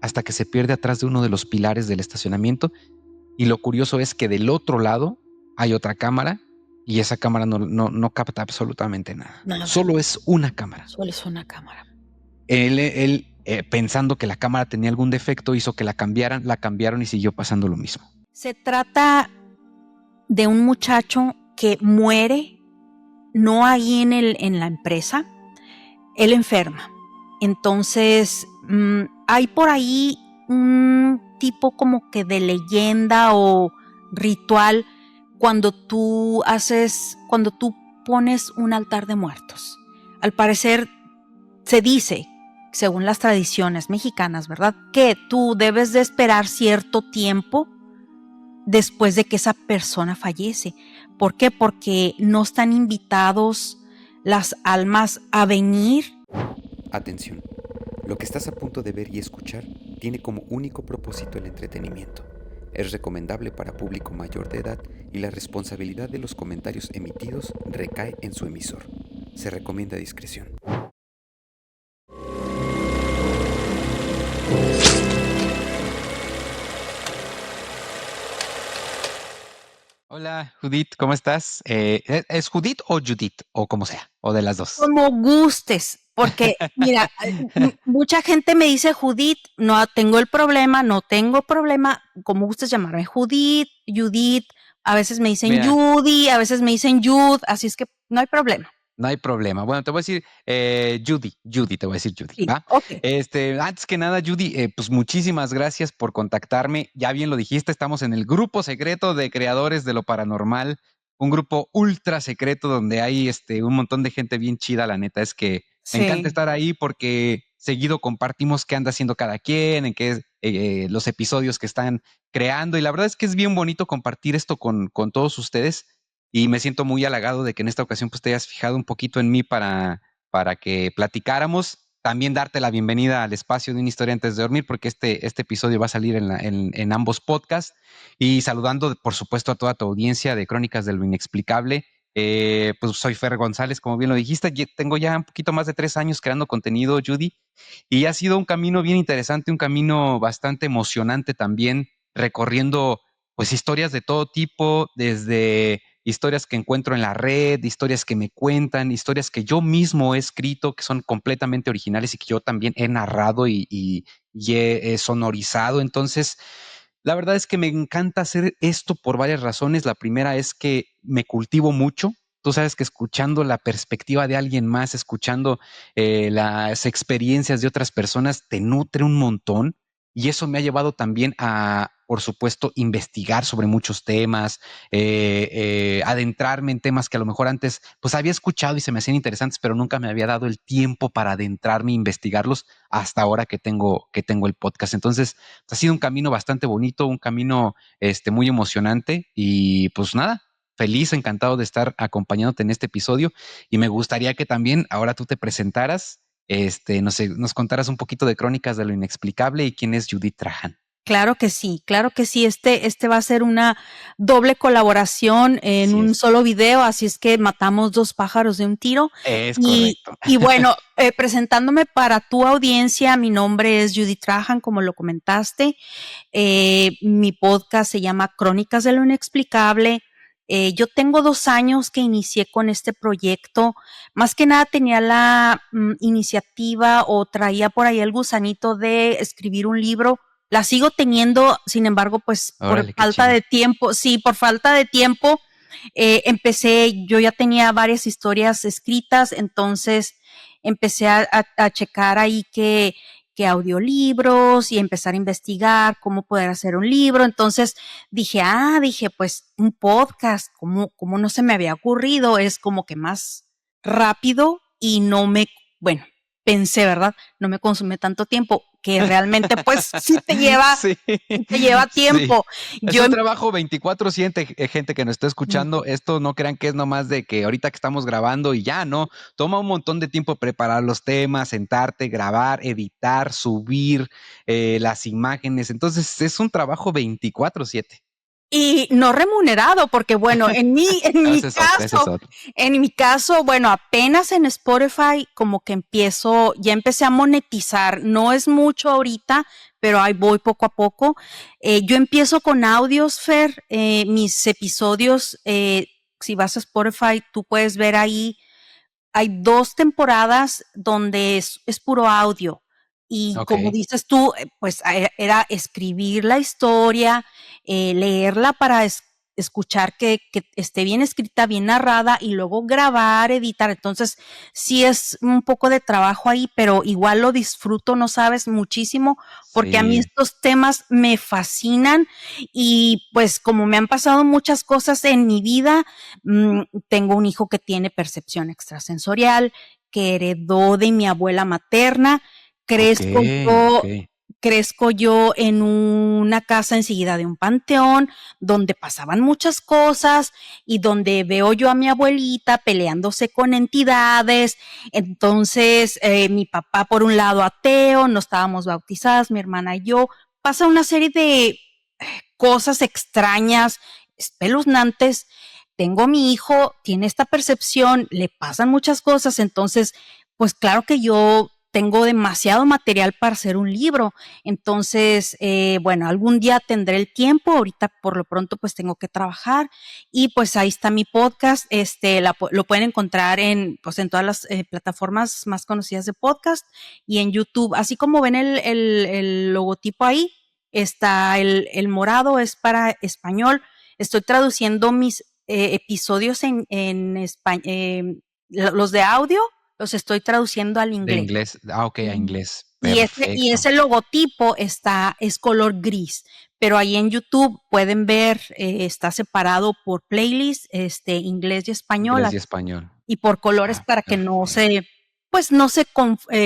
hasta que se pierde atrás de uno de los pilares del estacionamiento. Y lo curioso es que del otro lado hay otra cámara y esa cámara no capta absolutamente nada. Nada. Solo es una cámara. Solo es una cámara. Él pensando que la cámara tenía algún defecto, hizo que la cambiaron y siguió pasando lo mismo. Se trata de un muchacho que muere, no ahí en la empresa, él enferma. Entonces, hay por ahí un tipo como que de leyenda o ritual cuando tú pones un altar de muertos. Al parecer, se dice, según las tradiciones mexicanas, ¿verdad?, que tú debes de esperar cierto tiempo después de que esa persona fallece. ¿Por qué? Porque no están invitados las almas a venir. Atención, lo que estás a punto de ver y escuchar tiene como único propósito el entretenimiento. Es recomendable para público mayor de edad y la responsabilidad de los comentarios emitidos recae en su emisor. Se recomienda discreción. Hola, Judith, ¿cómo estás? ¿Es Judith o Judith? O como sea, o de las dos. Como gustes, porque mira, mucha gente me dice Judith, no tengo problema, como gustes llamarme, Judith, a veces me dicen Mira, Judy, a veces me dicen Jude, así es que no hay problema. no hay problema. Bueno, te voy a decir Judy, te voy a decir Judy, Sí, ¿va? ok. Antes que nada, Judy, pues muchísimas gracias por contactarme. Ya bien lo dijiste, estamos en el grupo secreto de creadores de lo paranormal, un grupo ultra secreto donde hay un montón de gente bien chida, la neta. Es que me encanta estar ahí porque seguido compartimos qué anda haciendo cada quien, en qué los episodios que están creando. Y la verdad es que es bien bonito compartir esto con todos ustedes. Y me siento muy halagado de que en esta ocasión pues, te hayas fijado un poquito en mí para que platicáramos. También darte la bienvenida al espacio de Una Historia Antes de Dormir, porque este episodio va a salir en ambos podcasts. Y saludando, por supuesto, a toda tu audiencia de Crónicas de lo Inexplicable. Pues soy Fer González, como bien lo dijiste. Tengo ya un poquito más de 3 años creando contenido, Judy. Y ha sido un camino bien interesante, un camino bastante emocionante también, recorriendo pues historias de todo tipo, desde historias que encuentro en la red, historias que me cuentan, historias que yo mismo he escrito, que son completamente originales y que yo también he narrado y he sonorizado. Entonces, la verdad es que me encanta hacer esto por varias razones. La primera es que me cultivo mucho. Tú sabes que escuchando la perspectiva de alguien más, escuchando las experiencias de otras personas, te nutre un montón. Y eso me ha llevado también a, por supuesto, investigar sobre muchos temas, adentrarme en temas que a lo mejor antes pues había escuchado y se me hacían interesantes, pero nunca me había dado el tiempo para adentrarme e investigarlos hasta ahora que tengo el podcast. Entonces, ha sido un camino bastante bonito, un camino muy emocionante y pues nada, feliz, encantado de estar acompañándote en este episodio y me gustaría que también ahora tú te presentaras, nos contaras un poquito de Crónicas de lo Inexplicable y quién es Judith Trahan. Claro que sí, claro que sí. Este va a ser una doble colaboración en un solo video, así es que matamos 2 pájaros de un tiro. Es correcto. Y bueno, presentándome para tu audiencia, mi nombre es Judith Trahan, como lo comentaste. Mi podcast se llama Crónicas de lo Inexplicable. Yo tengo 2 años que inicié con este proyecto. Más que nada tenía la iniciativa o traía por ahí el gusanito de escribir un libro. La sigo teniendo, sin embargo, pues Órale, por falta de tiempo, yo ya tenía varias historias escritas, entonces empecé a checar ahí que audiolibros y empezar a investigar cómo poder hacer un libro. Entonces dije, pues un podcast, como no se me había ocurrido, es como que más rápido y pensé, ¿verdad? No me consume tanto tiempo, que realmente pues sí te lleva, tiempo. Es un trabajo 24/7, gente que nos está escuchando. Esto no crean que es nomás de que ahorita que estamos grabando y ya, no. Toma un montón de tiempo preparar los temas, sentarte, grabar, editar, subir las imágenes. Entonces es un trabajo 24/7. Y no remunerado, porque bueno, en mi caso, bueno, apenas en Spotify como que ya empecé a monetizar. No es mucho ahorita, pero ahí voy poco a poco. Yo empiezo con audios, Fer, mis episodios, si vas a Spotify, tú puedes ver ahí, hay 2 temporadas donde es puro audio. Y como dices tú, pues era escribir la historia, leerla para escuchar que esté bien escrita, bien narrada y luego grabar, editar. Entonces, sí es un poco de trabajo ahí, pero igual lo disfruto, no sabes, muchísimo, porque a mí estos temas me fascinan y pues como me han pasado muchas cosas en mi vida, tengo un hijo que tiene percepción extrasensorial, que heredó de mi abuela materna. Crezco yo en una casa enseguida de un panteón donde pasaban muchas cosas y donde veo yo a mi abuelita peleándose con entidades. Entonces, mi papá por un lado ateo, no estábamos bautizadas, mi hermana y yo. Pasa una serie de cosas extrañas, espeluznantes. Tengo a mi hijo, tiene esta percepción, le pasan muchas cosas, entonces, pues claro que yo tengo demasiado material para hacer un libro. Entonces, bueno, algún día tendré el tiempo. Ahorita, por lo pronto, pues tengo que trabajar. Y pues ahí está mi podcast. Lo pueden encontrar pues, en todas las plataformas más conocidas de podcast y en YouTube. Así como ven el logotipo ahí, está el morado, es para español. Estoy traduciendo mis episodios en español, los de audio los estoy traduciendo al inglés. De inglés, a inglés. Y ese logotipo es color gris, pero ahí en YouTube pueden ver, está separado por playlist, inglés y español. Inglés y español. Y por colores para que no se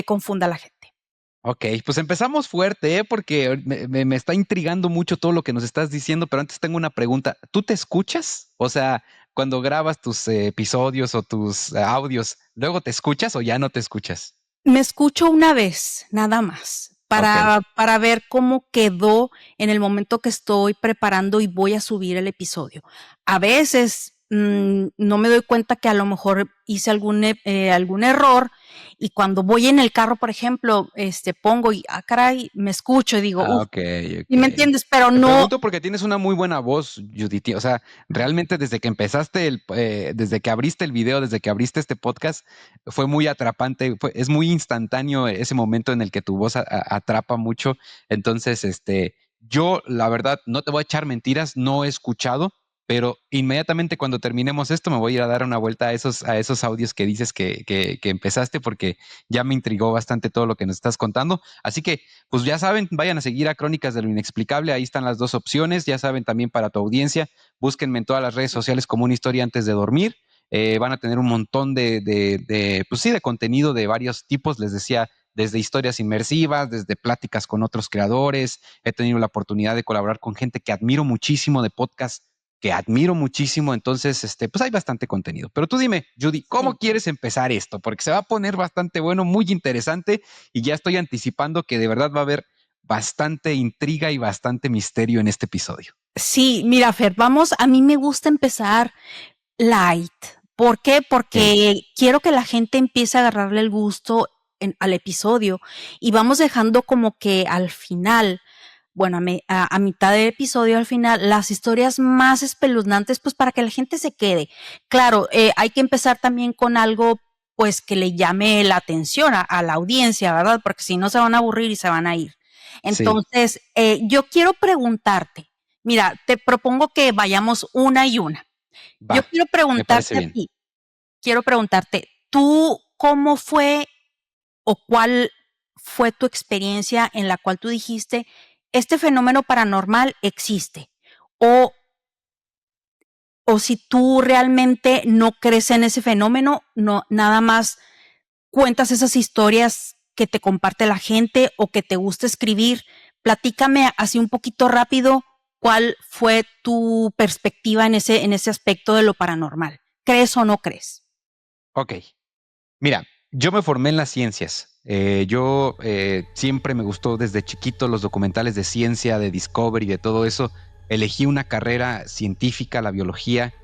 confunda la gente. Ok, pues empezamos fuerte, porque me está intrigando mucho todo lo que nos estás diciendo, pero antes tengo una pregunta. ¿Tú te escuchas? O sea, cuando grabas tus episodios o tus audios, ¿luego te escuchas o ya no te escuchas? Me escucho una vez, nada más, para ver cómo quedó en el momento que estoy preparando y voy a subir el episodio. A veces no me doy cuenta que a lo mejor hice algún error y cuando voy en el carro, por ejemplo, pongo y, caray, me escucho y digo, okay. ¿Y me entiendes? Pero no. Te pregunto porque tienes una muy buena voz, Judith. O sea, realmente desde que empezaste, desde que abriste el video, desde que abriste este podcast, fue muy atrapante, es muy instantáneo ese momento en el que tu voz atrapa mucho. Entonces, yo, la verdad, no te voy a echar mentiras, no he escuchado, pero inmediatamente cuando terminemos esto me voy a ir a dar una vuelta a esos audios que dices que empezaste, porque ya me intrigó bastante todo lo que nos estás contando. Así que, pues ya saben, vayan a seguir a Crónicas de lo Inexplicable, ahí están las 2 opciones. Ya saben, también para tu audiencia, búsquenme en todas las redes sociales como Una Historia Antes de Dormir. Van a tener un montón pues sí, de contenido de varios tipos, les decía, desde historias inmersivas, desde pláticas con otros creadores. He tenido la oportunidad de colaborar con gente que admiro muchísimo, de podcast que admiro muchísimo. Entonces, pues hay bastante contenido. Pero tú dime, Judy, ¿cómo quieres empezar esto? Porque se va a poner bastante bueno, muy interesante, y ya estoy anticipando que de verdad va a haber bastante intriga y bastante misterio en este episodio. Sí, mira, Fer, a mí me gusta empezar light. ¿Por qué? Porque quiero que la gente empiece a agarrarle el gusto al episodio y vamos dejando como que al final, bueno, a mitad del episodio al final, las historias más espeluznantes, pues para que la gente se quede. Claro, hay que empezar también con algo pues que le llame la atención a la audiencia, ¿verdad? Porque si no se van a aburrir y se van a ir. Entonces, yo quiero preguntarte, mira, te propongo que vayamos una y una. Yo quiero preguntarte a ti, ¿tú cómo fue o cuál fue tu experiencia en la cual tú dijiste, este fenómeno paranormal existe? O si tú realmente no crees en ese fenómeno, no, nada más cuentas esas historias que te comparte la gente o que te gusta escribir. Platícame así un poquito rápido, ¿cuál fue tu perspectiva en ese aspecto de lo paranormal? ¿Crees o no crees? Ok. Mira, yo me formé en las ciencias. Yo siempre me gustó desde chiquito los documentales de ciencia, de Discovery, de todo eso. elegí una carrera científica, la biología.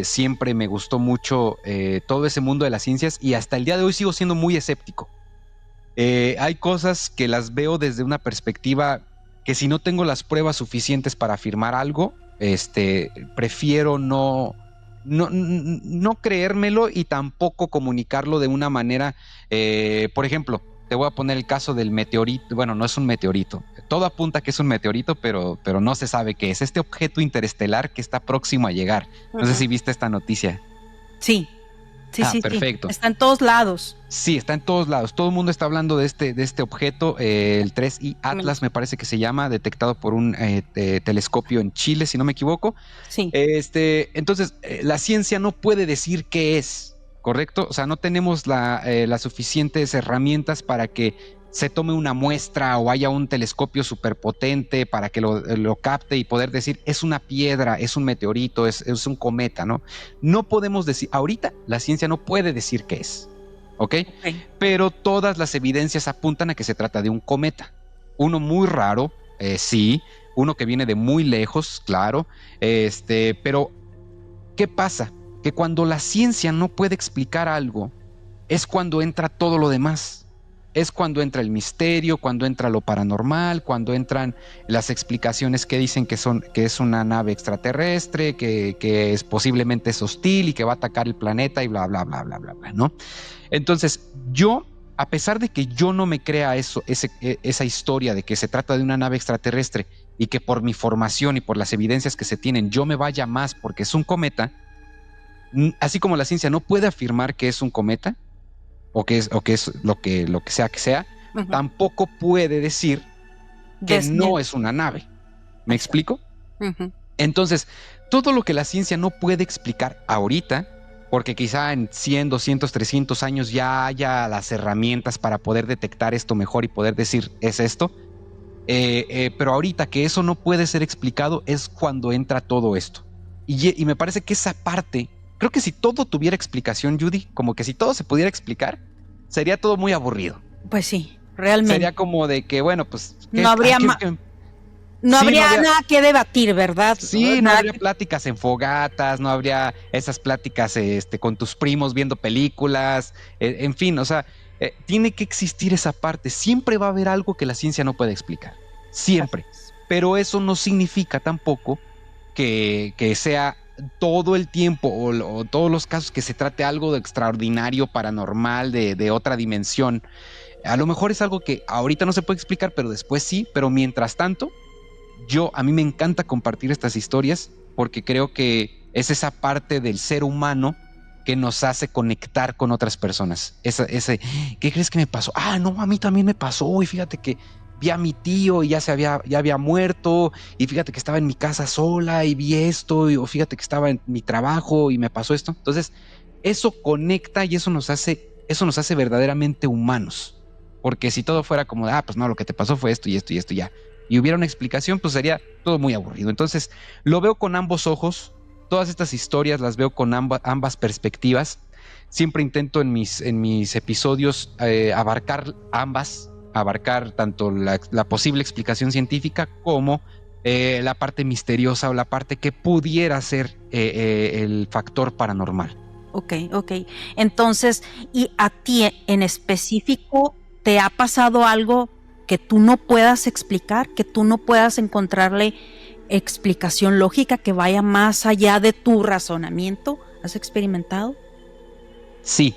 Siempre me gustó mucho todo ese mundo de las ciencias y hasta el día de hoy sigo siendo muy escéptico. Hay cosas que las veo desde una perspectiva que si no tengo las pruebas suficientes para afirmar algo, prefiero no creérmelo y tampoco comunicarlo de una manera, por ejemplo, te voy a poner el caso del meteorito. Bueno, no es un meteorito. Todo apunta que es un meteorito, pero no se sabe qué es. Este objeto interestelar que está próximo a llegar. No sé si viste esta noticia. Sí. Sí. Perfecto. Está en todos lados. Sí, está en todos lados. Todo el mundo está hablando de este objeto, el 3I Atlas, me parece que se llama, detectado por un telescopio en Chile, si no me equivoco. Sí. Entonces, la ciencia no puede decir qué es, ¿correcto? O sea, no tenemos las suficientes herramientas para que se tome una muestra o haya un telescopio superpotente para que lo capte y poder decir es una piedra, es un meteorito, es un cometa, ¿no? No podemos decir, ahorita la ciencia no puede decir qué es, ¿ok? Pero todas las evidencias apuntan a que se trata de un cometa. Uno muy raro, sí, uno que viene de muy lejos, claro, pero ¿qué pasa? Que cuando la ciencia no puede explicar algo, es cuando entra todo lo demás. Es cuando entra el misterio, cuando entra lo paranormal, cuando entran las explicaciones que dicen que es una nave extraterrestre, que posiblemente es hostil y que va a atacar el planeta y bla, bla, bla, bla, bla, bla, ¿no? Entonces, yo, a pesar de que yo no me crea esa historia de que se trata de una nave extraterrestre y que por mi formación y por las evidencias que se tienen yo me vaya más porque es un cometa, así como la ciencia no puede afirmar que es un cometa, o que es lo que sea, tampoco puede decir que no es una nave. ¿Me explico? Entonces, todo lo que la ciencia no puede explicar ahorita, porque quizá en 100, 200, 300 años ya haya las herramientas para poder detectar esto mejor y poder decir es esto, pero ahorita que eso no puede ser explicado es cuando entra todo esto. Y me parece que esa parte, creo que si todo tuviera explicación, Judy, como que si todo se pudiera explicar, sería todo muy aburrido. Pues sí, realmente. Sería como de que, bueno, pues... No habría nada que debatir, ¿verdad? Sí, no habría pláticas en fogatas, no habría esas pláticas con tus primos viendo películas, en fin, o sea, tiene que existir esa parte. Siempre va a haber algo que la ciencia no puede explicar, siempre. Pero eso no significa tampoco que sea todo el tiempo o todos los casos que se trate algo de extraordinario, paranormal, de otra dimensión. A lo mejor es algo que ahorita no se puede explicar, pero después sí. Pero mientras tanto, a mí me encanta compartir estas historias porque creo que es esa parte del ser humano que nos hace conectar con otras personas. ¿Qué crees que me pasó? Ah, no, a mí también me pasó y fíjate que vi a mi tío y ya había muerto, y fíjate que estaba en mi casa sola y vi esto, o fíjate que estaba en mi trabajo y me pasó esto. Entonces, eso conecta y eso nos hace verdaderamente humanos. Porque si todo fuera como, pues no, lo que te pasó fue esto y esto y esto ya, y hubiera una explicación, pues sería todo muy aburrido. Entonces, lo veo con ambos ojos. Todas estas historias las veo con ambas perspectivas. Siempre intento en mis episodios abarcar tanto la posible explicación científica como la parte misteriosa o la parte que pudiera ser el factor paranormal. Ok. Entonces, ¿y a ti en específico te ha pasado algo que tú no puedas explicar, que tú no puedas encontrarle explicación lógica que vaya más allá de tu razonamiento? ¿Has experimentado? Sí.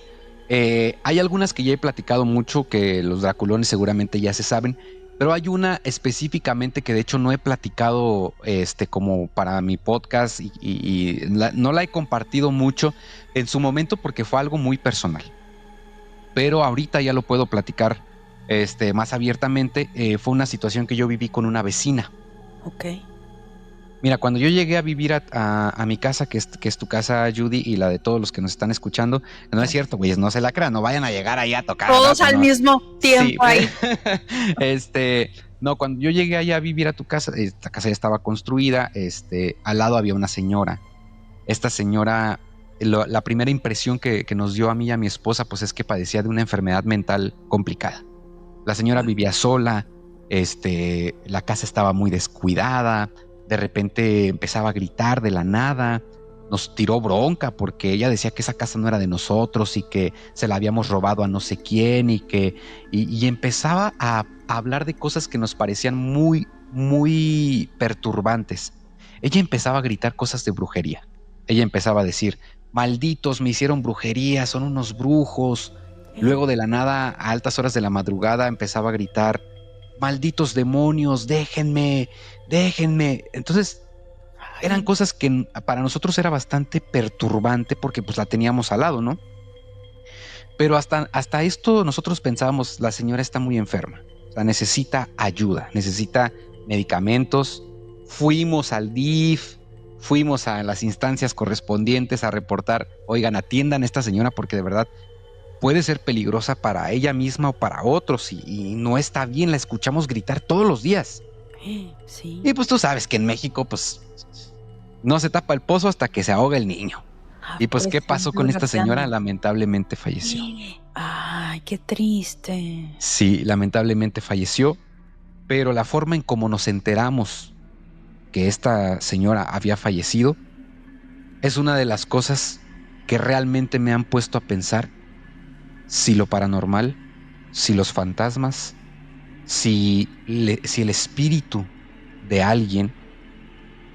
Hay algunas que ya he platicado mucho, que los draculones seguramente ya se saben, pero hay una específicamente que de hecho no he platicado como para mi podcast y no la he compartido mucho en su momento porque fue algo muy personal. Pero ahorita ya lo puedo platicar más abiertamente. Fue una situación que yo viví con una vecina. Ok. Mira, cuando yo llegué a vivir a mi casa, que es tu casa, Judy, y la de todos los que nos están escuchando, no es cierto, güeyes, no se la crean, no vayan a llegar ahí a tocar. Todos al mismo tiempo ahí. No, cuando yo llegué allá a vivir a tu casa, esta casa ya estaba construida, al lado había una señora. Esta señora, la primera impresión que nos dio a mí y a mi esposa, pues es que padecía de una enfermedad mental complicada. La señora vivía sola, la casa estaba muy descuidada, de repente empezaba a gritar de la nada, nos tiró bronca porque ella decía que esa casa no era de nosotros y que se la habíamos robado a no sé quién y empezaba a hablar de cosas que nos parecían muy, muy perturbantes. Ella empezaba a gritar cosas de brujería. Ella empezaba a decir: malditos, me hicieron brujería, son unos brujos. Luego de la nada, a altas horas de la madrugada, empezaba a gritar: malditos demonios, déjenme, déjenme. Entonces, eran cosas que para nosotros era bastante perturbante porque pues la teníamos al lado, ¿no? Pero hasta esto nosotros pensábamos, la señora está muy enferma, o sea, necesita ayuda, necesita medicamentos. Fuimos al DIF, fuimos a las instancias correspondientes a reportar: oigan, atiendan a esta señora porque de verdad puede ser peligrosa para ella misma o para otros y no está bien, la escuchamos gritar todos los días. Sí. Y pues tú sabes que en México pues no se tapa el pozo hasta que se ahoga el niño. Y pues, ¿qué pasó con esta señora? Lamentablemente falleció. Ay, qué triste. Sí, lamentablemente falleció, pero la forma en cómo nos enteramos que esta señora había fallecido es una de las cosas que realmente me han puesto a pensar si lo paranormal, si los fantasmas, si el espíritu de alguien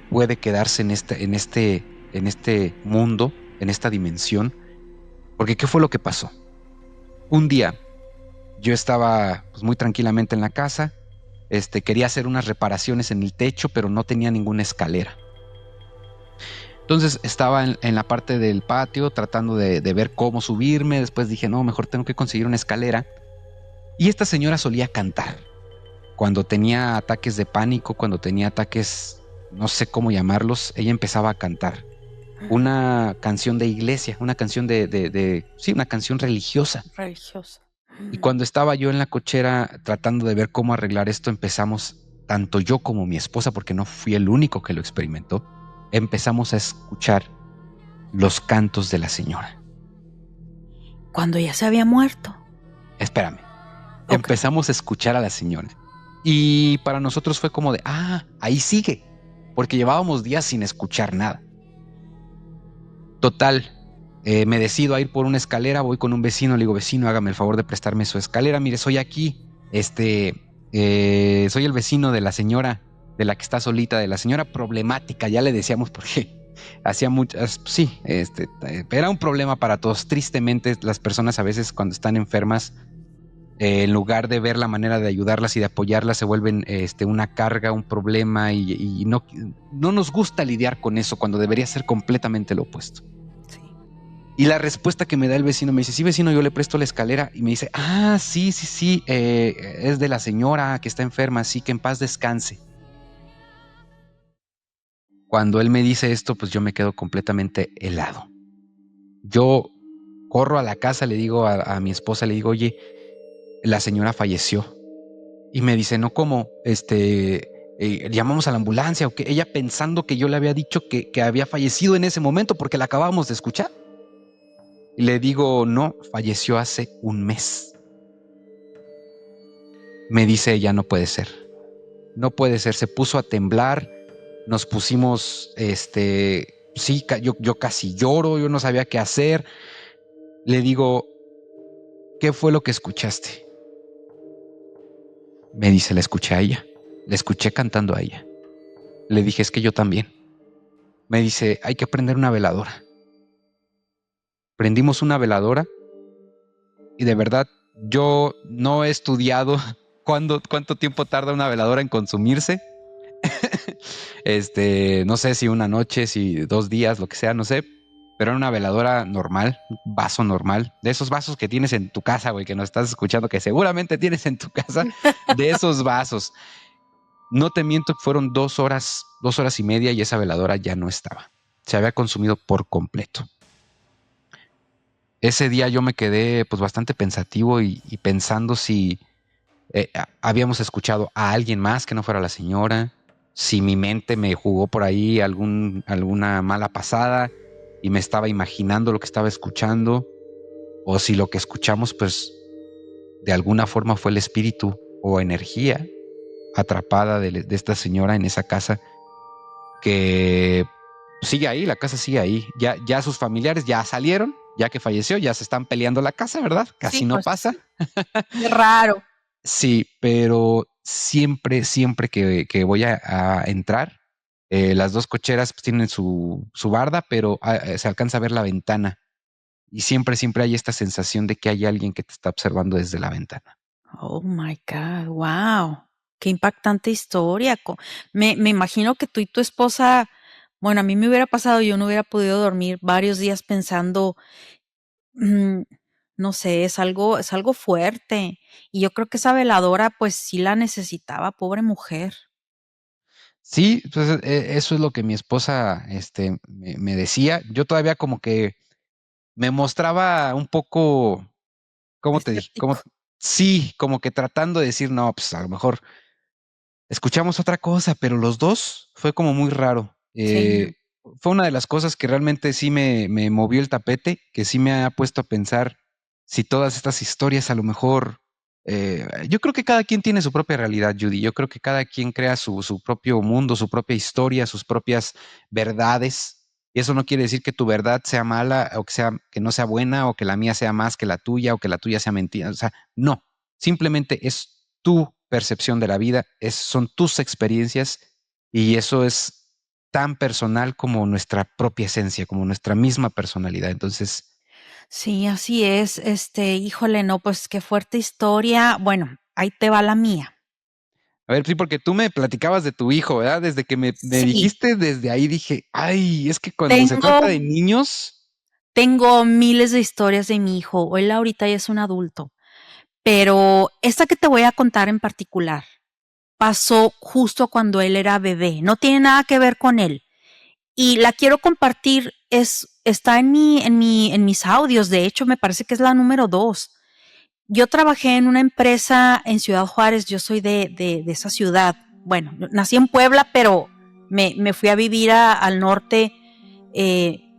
puede quedarse en este mundo, en esta dimensión. Porque ¿qué fue lo que pasó? Un día yo estaba pues, muy tranquilamente en la casa, quería hacer unas reparaciones en el techo, pero no tenía ninguna escalera. Entonces estaba en la parte del patio tratando de ver cómo subirme. Después dije, no, mejor tengo que conseguir una escalera. Y esta señora solía cantar. Cuando tenía ataques de pánico, cuando tenía ataques, no sé cómo llamarlos, ella empezaba a cantar una canción de iglesia, una canción sí, una canción religiosa. Y cuando estaba yo en la cochera tratando de ver cómo arreglar esto, empezamos, tanto yo como mi esposa, porque no fui el único que lo experimentó, empezamos a escuchar los cantos de la señora. Cuando ya se había muerto. Espérame. Okay. Empezamos a escuchar a la señora. Y para nosotros fue como de, ahí sigue, porque llevábamos días sin escuchar nada. Total, me decido a ir por una escalera, voy con un vecino, le digo, vecino, hágame el favor de prestarme su escalera, mire, soy aquí, soy el vecino de la señora, de la que está solita, de la señora problemática, ya le decíamos porque hacía muchas, sí, era un problema para todos. Tristemente, las personas a veces cuando están enfermas, en lugar de ver la manera de ayudarlas y de apoyarlas, se vuelven una carga, un problema y no nos gusta lidiar con eso cuando debería ser completamente lo opuesto. Sí. Y la respuesta que me da el vecino, me dice, sí, vecino, yo le presto la escalera. Y me dice, sí, es de la señora que está enferma, así que en paz descanse. Cuando él me dice esto, pues yo me quedo completamente helado. Yo corro a la casa, le digo a mi esposa, le digo, oye, la señora falleció. Y me dice, no, ¿cómo? Llamamos a la ambulancia, o que ella pensando que yo le había dicho que había fallecido en ese momento porque la acabábamos de escuchar. Y le digo, no, falleció hace un mes. Me dice ella, no puede ser. No puede ser. Se puso a temblar. Nos pusimos, sí, yo casi lloro, yo no sabía qué hacer. Le digo, ¿qué fue lo que escuchaste? Me dice, la escuché a ella. La escuché cantando a ella. Le dije, es que yo también. Me dice, hay que prender una veladora. Prendimos una veladora y de verdad yo no he estudiado cuánto tiempo tarda una veladora en consumirse. No sé si una noche, si 2 días, lo que sea, no sé. Pero era una veladora normal, un vaso normal, de esos vasos que tienes en tu casa, güey, que nos estás escuchando, que seguramente tienes en tu casa, de esos vasos. No te miento, fueron 2 horas y media y esa veladora ya no estaba. Se había consumido por completo. Ese día yo me quedé pues bastante pensativo y pensando si habíamos escuchado a alguien más que no fuera la señora, si mi mente me jugó por ahí alguna mala pasada y me estaba imaginando lo que estaba escuchando, o si lo que escuchamos pues de alguna forma fue el espíritu o energía atrapada de esta señora en esa casa que sigue ahí, la casa sigue ahí. Ya sus familiares ya salieron, ya que falleció, ya se están peleando la casa, ¿verdad? Casi Sí, no pues pasa. qué raro. Sí, pero siempre que voy a entrar, las dos cocheras pues, tienen su barda, pero se alcanza a ver la ventana. Y siempre hay esta sensación de que hay alguien que te está observando desde la ventana. Oh my God, wow. Qué impactante historia. Me imagino que tú y tu esposa, bueno, a mí me hubiera pasado, yo no hubiera podido dormir varios días pensando, mm, no sé, es algo fuerte. Y yo creo que esa veladora, pues sí la necesitaba, pobre mujer. Sí, pues eso es lo que mi esposa me decía. Yo todavía como que me mostraba un poco, ¿cómo te dije? Escéptico. Sí, como que tratando de decir, no, pues a lo mejor escuchamos otra cosa, pero los dos fue como muy raro. Sí. Fue una de las cosas que realmente sí me movió el tapete, que sí me ha puesto a pensar si todas estas historias a lo mejor, yo creo que cada quien tiene su propia realidad, Judy. Yo creo que cada quien crea su propio mundo, su propia historia, sus propias verdades. Y eso no quiere decir que tu verdad sea mala o que no sea buena o que la mía sea más que la tuya o que la tuya sea mentira. O sea, no. Simplemente es tu percepción de la vida, son tus experiencias y eso es tan personal como nuestra propia esencia, como nuestra misma personalidad. Entonces, Sí, así es. Híjole, no, pues qué fuerte historia. Bueno, ahí te va la mía. a ver, sí, porque tú me platicabas de tu hijo, ¿verdad? Desde que me Sí, dijiste, desde ahí dije, ay, es que cuando se tengo trata de niños, tengo miles de historias de mi hijo. Él ahorita ya es un adulto, pero esta que te voy a contar en particular pasó justo cuando él era bebé. No tiene nada que ver con él. Y la quiero compartir, está en mis audios. De hecho, me parece que es la número 2. Yo trabajé en una empresa en Ciudad Juárez. Yo soy de esa ciudad. Bueno, nací en Puebla, pero me fui a vivir al norte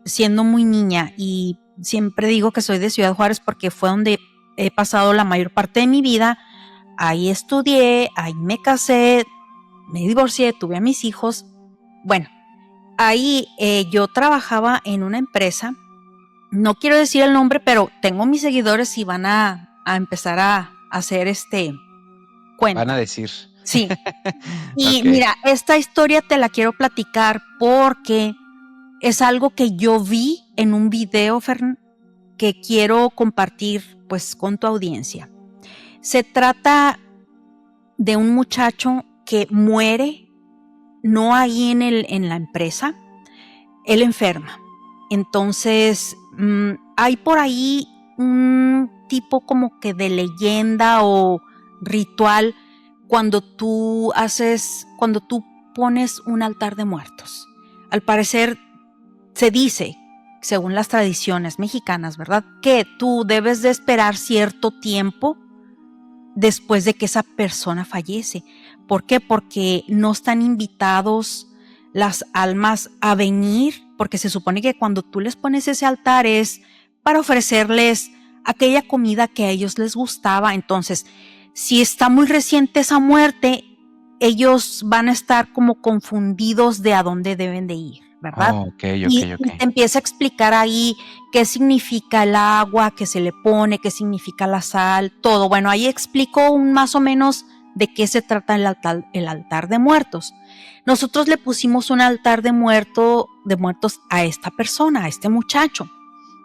siendo muy niña. Y siempre digo que soy de Ciudad Juárez porque fue donde he pasado la mayor parte de mi vida. Ahí estudié, ahí me casé, me divorcié, tuve a mis hijos. Bueno, ahí yo trabajaba en una empresa, no quiero decir el nombre, pero tengo mis seguidores y van a empezar a hacer van a cuenta. decir, Sí. Y ok, mira, esta historia te la quiero platicar porque es algo que yo vi en un video, Fern, que quiero compartir pues con tu audiencia. Se trata de un muchacho que muere, no ahí en la empresa, él enferma. Entonces, hay por ahí un tipo como que de leyenda o ritual cuando tú pones un altar de muertos. Al parecer, se dice, según las tradiciones mexicanas, ¿verdad? Que tú debes de esperar cierto tiempo después de que esa persona fallece. ¿Por qué? Porque no están invitados las almas a venir, porque se supone que cuando tú les pones ese altar es para ofrecerles aquella comida que a ellos les gustaba. Entonces, si está muy reciente esa muerte, ellos van a estar como confundidos de a dónde deben de ir, ¿verdad? oh, ok, ok, ok. Y te empieza a explicar ahí qué significa el agua que se le pone, qué significa la sal, todo. Bueno, ahí explico más o menos de qué se trata el altar de muertos. Nosotros le pusimos un altar de muertos a esta persona, a este muchacho.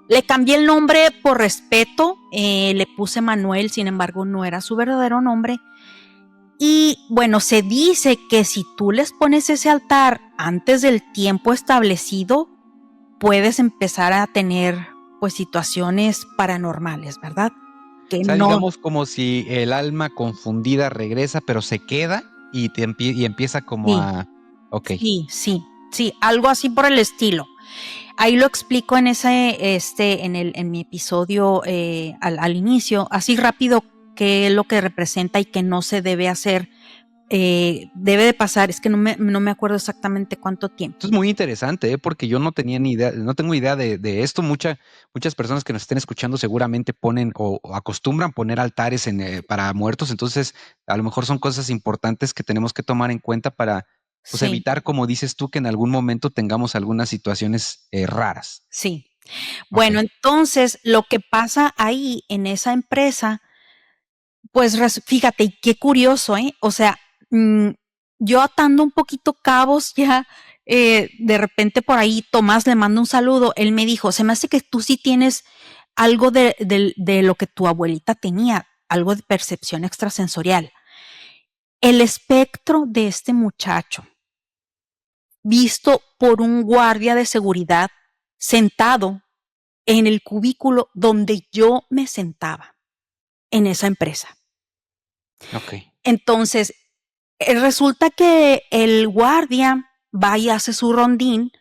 Le cambié el nombre por respeto, le puse Manuel, sin embargo no era su verdadero nombre. Y bueno, se dice que si tú les pones ese altar antes del tiempo establecido, puedes empezar a tener pues situaciones paranormales, ¿verdad? Que O sea, no, digamos como si el alma confundida regresa, pero se queda y empieza como sí, a, ok. sí, algo así por el estilo. Ahí lo explico en en mi episodio al inicio, así rápido qué es lo que representa y qué no se debe hacer, debe de pasar, es que no me acuerdo exactamente cuánto Esto tiempo. es muy interesante, porque yo no tenía ni idea, no tengo idea de esto. Muchas personas que nos estén escuchando seguramente ponen o acostumbran poner altares para muertos, entonces a lo mejor son cosas importantes que tenemos que tomar en cuenta pues Sí, evitar, como dices tú, que en algún momento tengamos algunas situaciones raras. sí. Ok, Bueno, entonces lo que pasa ahí en esa empresa, pues fíjate, y qué curioso, ¿eh? O sea, yo atando un poquito cabos ya, de repente por ahí Tomás le manda un saludo, él me dijo, se me hace que tú sí tienes algo de lo que tu abuelita tenía, algo de percepción extrasensorial. El espectro de este muchacho, visto por un guardia de seguridad sentado en el cubículo donde yo me sentaba en esa empresa. ok. Entonces, resulta que el guardia va y hace su rondín.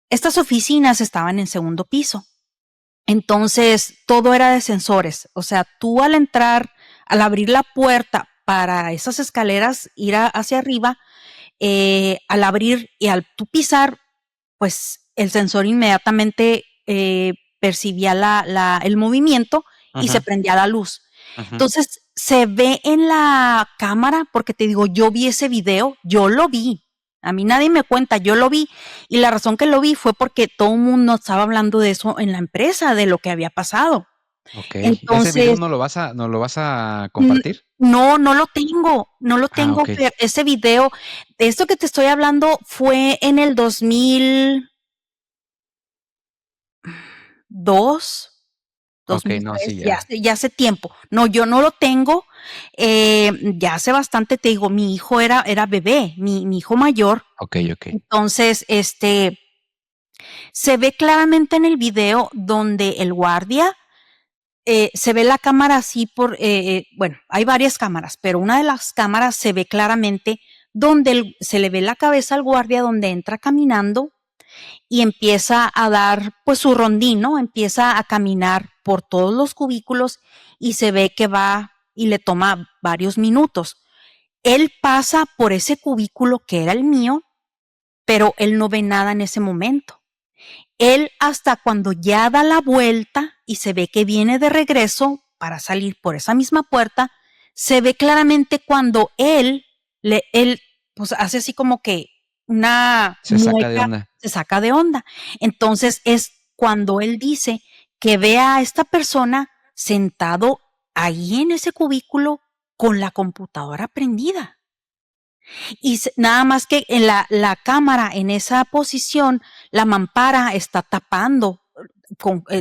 Estas oficinas estaban en segundo piso. Entonces, todo era de sensores. O sea, tú al entrar, al abrir la puerta para esas escaleras, ir hacia arriba, al abrir y al tú pisar, pues el sensor inmediatamente percibía el movimiento y se Ajá, prendía la luz. ajá. Entonces se ve en la cámara, porque te digo, yo vi ese video, yo lo vi. A mí nadie me cuenta, yo lo vi. Y la razón que lo vi fue porque todo el mundo estaba hablando de eso en la empresa, de lo que había pasado. Ok. ¿Ese video Entonces, no lo vas a compartir? no, no lo tengo, no lo Ah, tengo, ok. Fer. Ese video, de esto que te estoy hablando, fue en el 2002, Ok, no, 2003, sí, ya. ya hace tiempo. No, yo no lo tengo, ya hace bastante, te digo, mi hijo era bebé, mi hijo mayor. Ok, ok. Entonces, se ve claramente en el video donde el guardia, se ve la cámara así bueno, hay varias cámaras, pero una de las cámaras se ve claramente donde se le ve la cabeza al guardia, donde entra caminando y empieza a dar pues su rondín, ¿no? Empieza a caminar por todos los cubículos y se ve que va y le toma varios minutos. Él pasa por ese cubículo que era el mío, pero él no ve nada en ese momento. Él hasta cuando ya da la vuelta y se ve que viene de regreso para salir por esa misma puerta, se ve claramente cuando él pues hace así como que una Se saca de mueca, onda. se saca de onda. Entonces es cuando él dice que ve a esta persona sentado ahí en ese cubículo con la computadora prendida. Y nada más que en la cámara, en esa posición, la mampara está tapando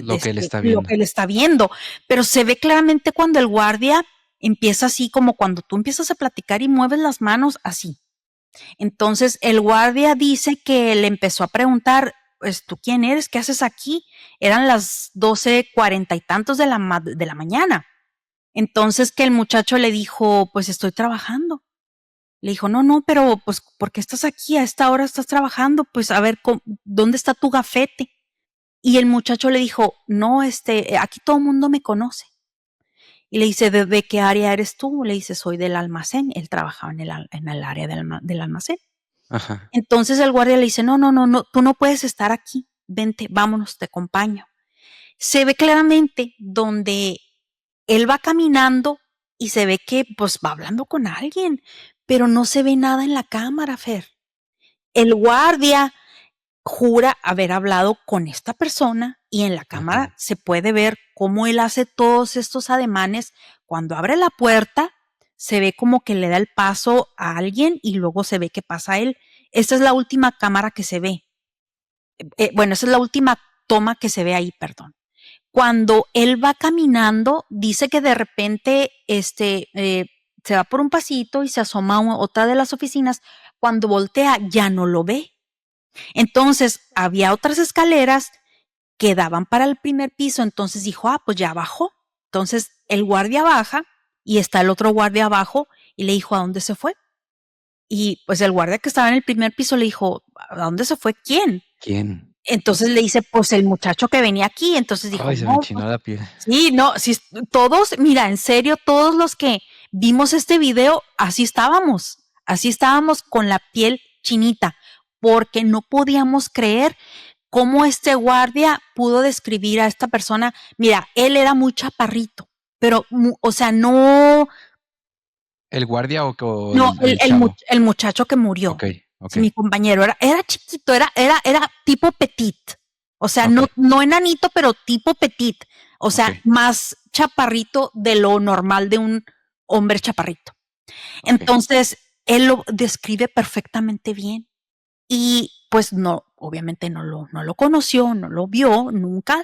Lo que él está lo viendo. que él está viendo. Pero se ve claramente cuando el guardia empieza así, como cuando tú empiezas a platicar y mueves las manos así. Entonces el guardia dice que le empezó a preguntar, pues, ¿tú quién eres? ¿Qué haces aquí? Eran las 12:40 y tantos de la mañana. Entonces que el muchacho le dijo, pues estoy trabajando. Le dijo, no, no, pero pues, ¿por qué estás aquí? A esta hora estás trabajando, pues a ver, ¿dónde está tu gafete? Y el muchacho le dijo, no, aquí todo el mundo me conoce. Y le dice, ¿de qué área eres tú? Le dice, soy del almacén. Él trabajaba en el área del almacén. Ajá. Entonces el guardia le dice, no, no, no, no, tú no puedes estar aquí. Vente, vámonos, te acompaño. Se ve claramente donde él va caminando y se ve que pues va hablando con alguien, pero no se ve nada en la cámara, Fer. El guardia jura haber hablado con esta persona y en la cámara Ajá. se puede ver cómo él hace todos estos ademanes. Cuando abre la puerta, se ve como que le da el paso a alguien y luego se ve que pasa él. Esta es la última cámara que se ve. Bueno, esa es la última toma que se ve ahí, perdón. Cuando él va caminando, dice que de repente se va por un pasito y se asoma a otra de las oficinas. Cuando voltea, ya no lo ve. Entonces, había otras escaleras que daban para el primer piso. Entonces dijo, pues ya bajó. Entonces, el guardia baja y está el otro guardia abajo y le dijo, ¿a dónde se fue? Y pues el guardia que estaba en el primer piso le dijo, ¿a dónde se fue? ¿Quién? ¿Quién? Entonces le dice, pues el muchacho que venía aquí. Entonces dijo, Ay, se me no, pues enchinó la piel. sí, no, sí, todos, mira, en serio, todos los que vimos este video, así estábamos con la piel chinita, porque no podíamos creer cómo este guardia pudo describir a esta persona. Mira, él era muy chaparrito, pero, o sea, no, ¿El guardia o no, el chavo? el muchacho que murió. Ok, Ok. Sí, mi compañero era chiquito, era tipo petit. O sea, Ok. no enanito, pero tipo petit. O sea, Ok. más chaparrito de lo normal de un hombre chaparrito. Ok. Entonces, él lo describe perfectamente bien. Y pues no, obviamente no lo conoció, no lo vio nunca.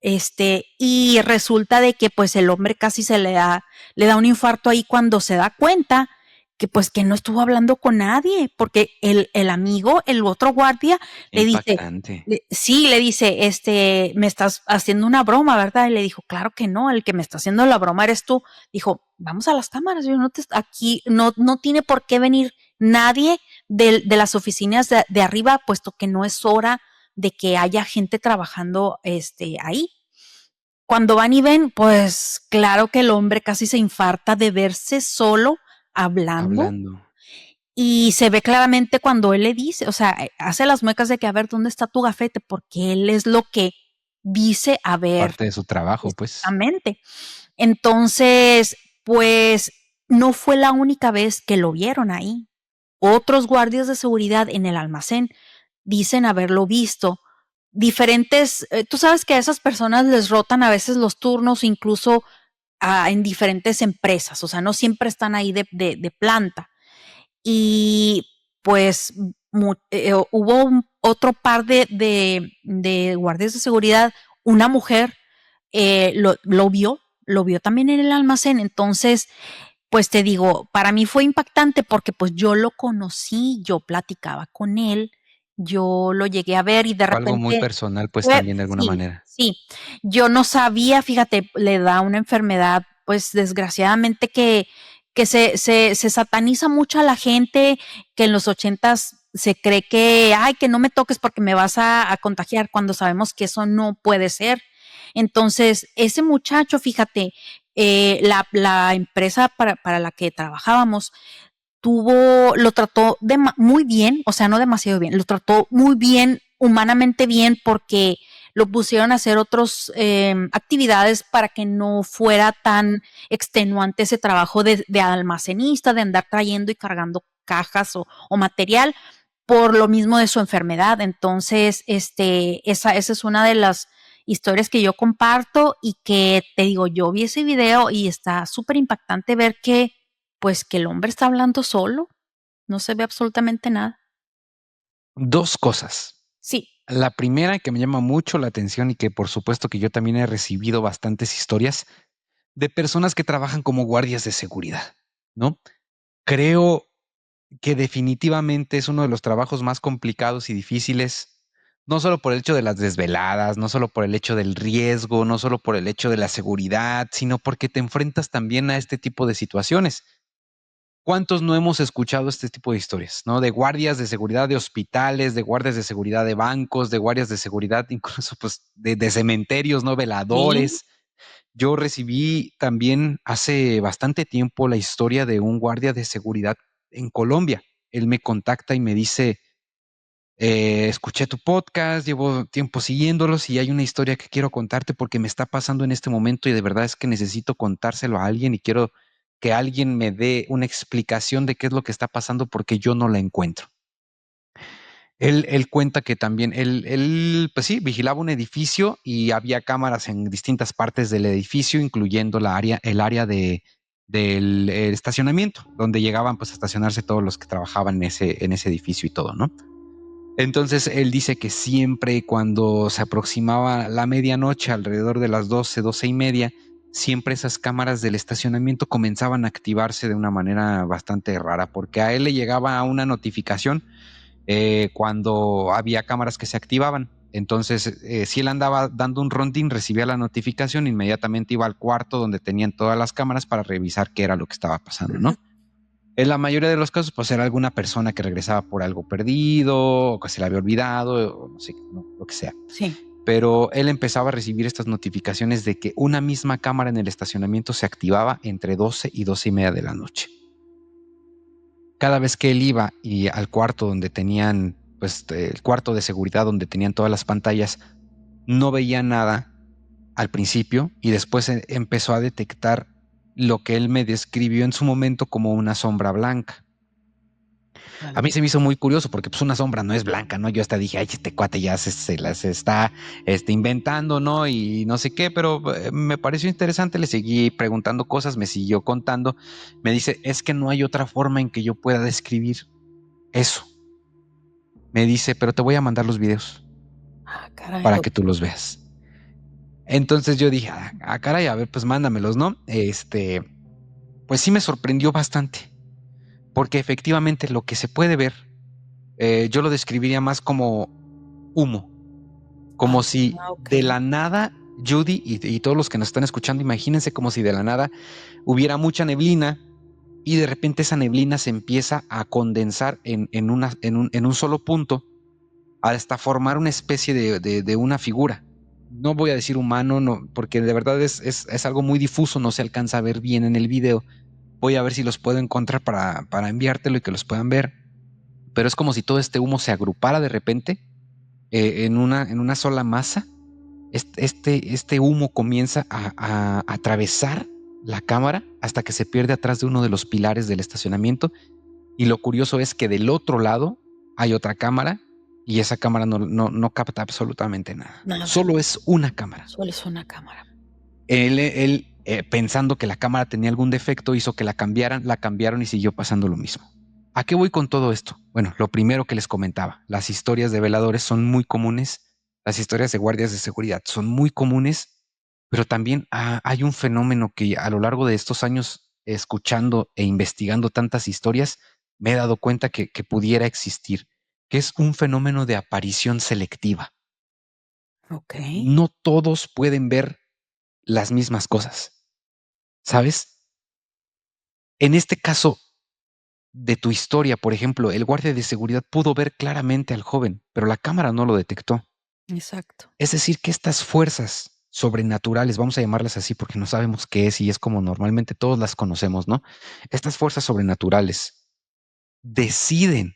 Y resulta de que pues el hombre casi le da un infarto ahí cuando se da cuenta que pues que no estuvo hablando con nadie, porque el amigo, el otro guardia, le dice, Impactante. sí, le dice, me estás haciendo una broma, ¿verdad? Y le dijo, claro que no, el que me está haciendo la broma eres tú. Dijo, vamos a las cámaras, yo no te, aquí no tiene por qué venir nadie de las oficinas de arriba, puesto que no es hora de que haya gente trabajando ahí. Cuando van y ven, pues claro que el hombre casi se infarta de verse solo hablando Hablando. y se ve claramente cuando él le dice, o sea, hace las muecas de que a ver dónde está tu gafete, porque él es lo que dice a ver Parte de su trabajo, pues. exactamente. Entonces, pues no fue la única vez que lo vieron ahí. Otros guardias de seguridad en el almacén dicen haberlo visto. Diferentes, tú sabes que a esas personas les rotan a veces los turnos, incluso en diferentes empresas, o sea, no siempre están ahí de planta. Y pues hubo otro par de guardias de seguridad, una mujer lo vio también en el almacén, entonces pues te digo, para mí fue impactante porque pues yo lo conocí, yo platicaba con él, yo lo llegué a ver y de Fue algo muy repente, personal, pues también de alguna sí, manera. sí, yo no sabía, fíjate, le da una enfermedad, pues desgraciadamente que se sataniza mucho a la gente, que en los 80s se cree que, ay, que no me toques porque me vas a contagiar, cuando sabemos que eso no puede ser. Entonces, ese muchacho, fíjate, la empresa para la que trabajábamos lo trató muy bien, o sea, no demasiado bien, lo trató muy bien, humanamente bien, porque lo pusieron a hacer otras actividades para que no fuera tan extenuante ese trabajo de almacenista, de andar trayendo y cargando cajas o material por lo mismo de su enfermedad. Entonces, esa es una de las historias que yo comparto y que te digo, yo vi ese video y está súper impactante ver que, pues, que el hombre está hablando solo, no se ve absolutamente nada. Dos cosas. Sí, La primera que me llama mucho la atención y que por supuesto que yo también he recibido bastantes historias de personas que trabajan como guardias de seguridad, ¿no? Creo que definitivamente es uno de los trabajos más complicados y difíciles, no solo por el hecho de las desveladas, no solo por el hecho del riesgo, no solo por el hecho de la seguridad, sino porque te enfrentas también a este tipo de situaciones. ¿Cuántos no hemos escuchado este tipo de historias, ¿no? De guardias de seguridad de hospitales, de guardias de seguridad de bancos, de guardias de seguridad incluso pues de cementerios, ¿no? sí, Veladores. Yo recibí también hace bastante tiempo la historia de un guardia de seguridad en Colombia. Él me contacta y me dice, escuché tu podcast, llevo tiempo siguiéndolos y hay una historia que quiero contarte porque me está pasando en este momento y de verdad es que necesito contárselo a alguien y quiero que alguien me dé una explicación de qué es lo que está pasando porque yo no la encuentro. Él cuenta que también pues sí, vigilaba un edificio y había cámaras en distintas partes del edificio, incluyendo el área del estacionamiento, donde llegaban pues a estacionarse todos los que trabajaban en ese edificio y todo, ¿no? Entonces él dice que siempre cuando se aproximaba la medianoche, alrededor de las 12, 12:30, siempre esas cámaras del estacionamiento comenzaban a activarse de una manera bastante rara, porque a él le llegaba una notificación cuando había cámaras que se activaban. Entonces, si él andaba dando un rondín, recibía la notificación, inmediatamente iba al cuarto donde tenían todas las cámaras para revisar qué era lo que estaba pasando, ¿no? En la mayoría de los casos, pues era alguna persona que regresaba por algo perdido, o que se le había olvidado, o no sé, no, lo que sea. sí. Pero él empezaba a recibir estas notificaciones de que una misma cámara en el estacionamiento se activaba entre 12 y 12:30 de la noche. Cada vez que él iba y al cuarto donde tenían, pues el cuarto de seguridad donde tenían todas las pantallas, no veía nada al principio y después empezó a detectar lo que él me describió en su momento como una sombra blanca. A mí se me hizo muy curioso porque pues una sombra no es blanca, ¿no? Yo hasta dije, ay, este cuate ya se las está inventando, ¿no? Y no sé qué, pero me pareció interesante, le seguí preguntando cosas, me siguió contando, me dice, es que no hay otra forma en que yo pueda describir eso. Me dice, pero te voy a mandar los videos Caray. para que tú los veas. Entonces yo dije, caray, a ver, pues mándamelos, ¿no? Pues sí me sorprendió bastante, porque efectivamente lo que se puede ver, yo lo describiría más como humo, como si de la nada, Judy y todos los que nos están escuchando, imagínense como si de la nada hubiera mucha neblina y de repente esa neblina se empieza a condensar en un solo punto hasta formar una especie de una figura. No voy a decir humano, no, porque de verdad es algo muy difuso, no se alcanza a ver bien en el video. Voy a ver si los puedo encontrar para enviártelo y que los puedan ver. Pero es como si todo este humo se agrupara de repente en una sola masa. Este humo comienza a atravesar la cámara hasta que se pierde atrás de uno de los pilares del estacionamiento. Y lo curioso es que del otro lado hay otra cámara y esa cámara no capta absolutamente nada. Solo es una cámara. Solo es una cámara. Él pensando que la cámara tenía algún defecto, hizo que la cambiaron y siguió pasando lo mismo. ¿A qué voy con todo esto? Bueno, lo primero que les comentaba, las historias de veladores son muy comunes, las historias de guardias de seguridad son muy comunes, pero también hay un fenómeno que a lo largo de estos años, escuchando e investigando tantas historias, me he dado cuenta que pudiera existir, que es un fenómeno de aparición selectiva. Ok. No todos pueden ver las mismas cosas, ¿sabes? En este caso de tu historia, por ejemplo, el guardia de seguridad pudo ver claramente al joven, pero la cámara no lo detectó. Exacto. Es decir, que estas fuerzas sobrenaturales, vamos a llamarlas así porque no sabemos qué es y es como normalmente todos las conocemos, ¿no? Estas fuerzas sobrenaturales deciden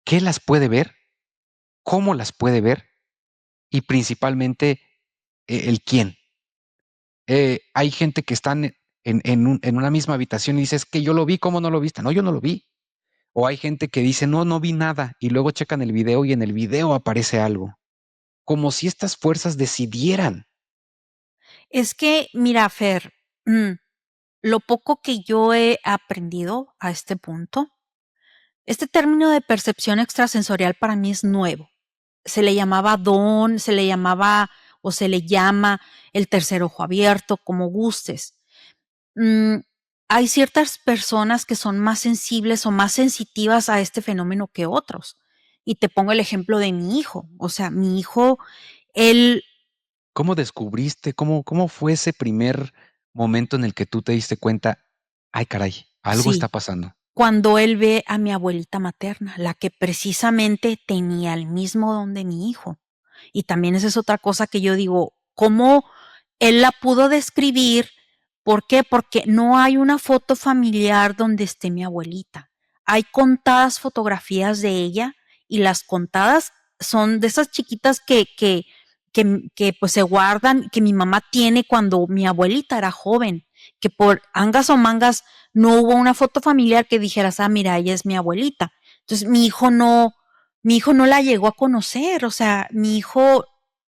qué las puede ver, cómo las puede ver y principalmente el quién. Hay gente que están en una misma habitación y dice, es que yo lo vi, ¿cómo no lo viste? No, yo no lo vi. O hay gente que dice, no vi nada, y luego checan el video y en el video aparece algo. Como si estas fuerzas decidieran. Es que, mira, Fer, lo poco que yo he aprendido a este punto, este término de percepción extrasensorial para mí es nuevo. Se le llamaba don, se le llamaba o se le llama el tercer ojo abierto, como gustes. Hay ciertas personas que son más sensibles o más sensitivas a este fenómeno que otros. Y te pongo el ejemplo de mi hijo. O sea, mi hijo, él ¿Cómo descubriste? ¿Cómo fue ese primer momento en el que tú te diste cuenta, ay caray, algo está sí, pasando? cuando él ve a mi abuelita materna, la que precisamente tenía el mismo don de mi hijo. Y también esa es otra cosa que yo digo, ¿cómo él la pudo describir? ¿Por qué? Porque no hay una foto familiar donde esté mi abuelita. Hay contadas fotografías de ella y las contadas son de esas chiquitas que pues se guardan, que mi mamá tiene cuando mi abuelita era joven, que por angas o mangas no hubo una foto familiar que dijeras, mira, ella es mi abuelita. Entonces mi hijo no la llegó a conocer, o sea, mi hijo,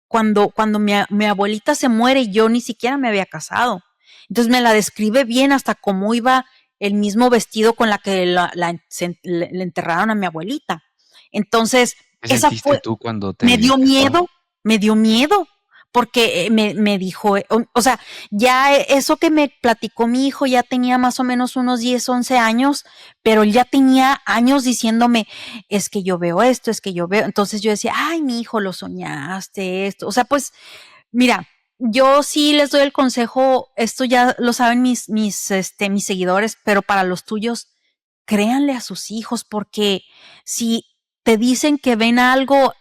cuando mi abuelita se muere, yo ni siquiera me había casado. Entonces me la describe bien hasta cómo iba el mismo vestido con la que le enterraron a mi abuelita. Entonces, ¿Qué esa sentiste fue, tú cuando me dio te estaban? miedo, me dio miedo, porque me dijo, o sea, ya eso que me platicó mi hijo ya tenía más o menos unos 10, 11 años, pero él ya tenía años diciéndome, es que yo veo esto, es que yo veo. Entonces yo decía, ay, mi hijo, lo soñaste, esto. O sea, pues, mira, yo sí les doy el consejo, esto ya lo saben mis seguidores, pero para los tuyos, créanle a sus hijos, porque si te dicen que ven algo,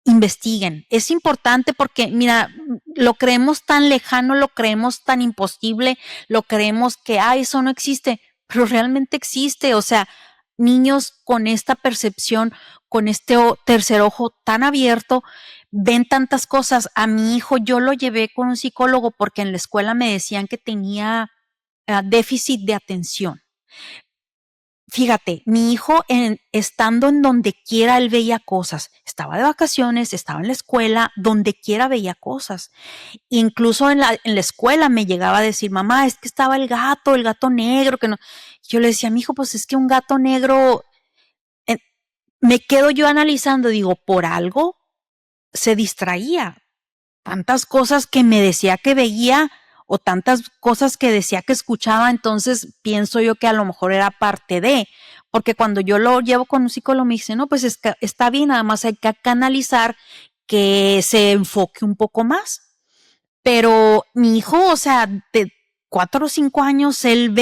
investiguen. Es importante porque, mira, lo creemos tan lejano, lo creemos tan imposible, lo creemos que, eso no existe, pero realmente existe. O sea, niños con esta percepción, con este tercer ojo tan abierto, ven tantas cosas. A mi hijo yo lo llevé con un psicólogo porque en la escuela me decían que tenía déficit de atención. fíjate, mi hijo estando en donde quiera, él veía cosas. Estaba de vacaciones, estaba en la escuela, donde quiera veía cosas. Incluso en la escuela me llegaba a decir, mamá, es que estaba el gato negro, que no. Yo le decía, mi hijo, pues es que un gato negro, eh, me quedo yo analizando, digo, por algo se distraía. Tantas cosas que me decía que veía o tantas cosas que decía que escuchaba, entonces pienso yo que a lo mejor era parte de, porque cuando yo lo llevo con un psicólogo me dice, no, pues es que está bien, nada más hay que canalizar que se enfoque un poco más. Pero mi hijo, o sea, de 4 o 5 años, él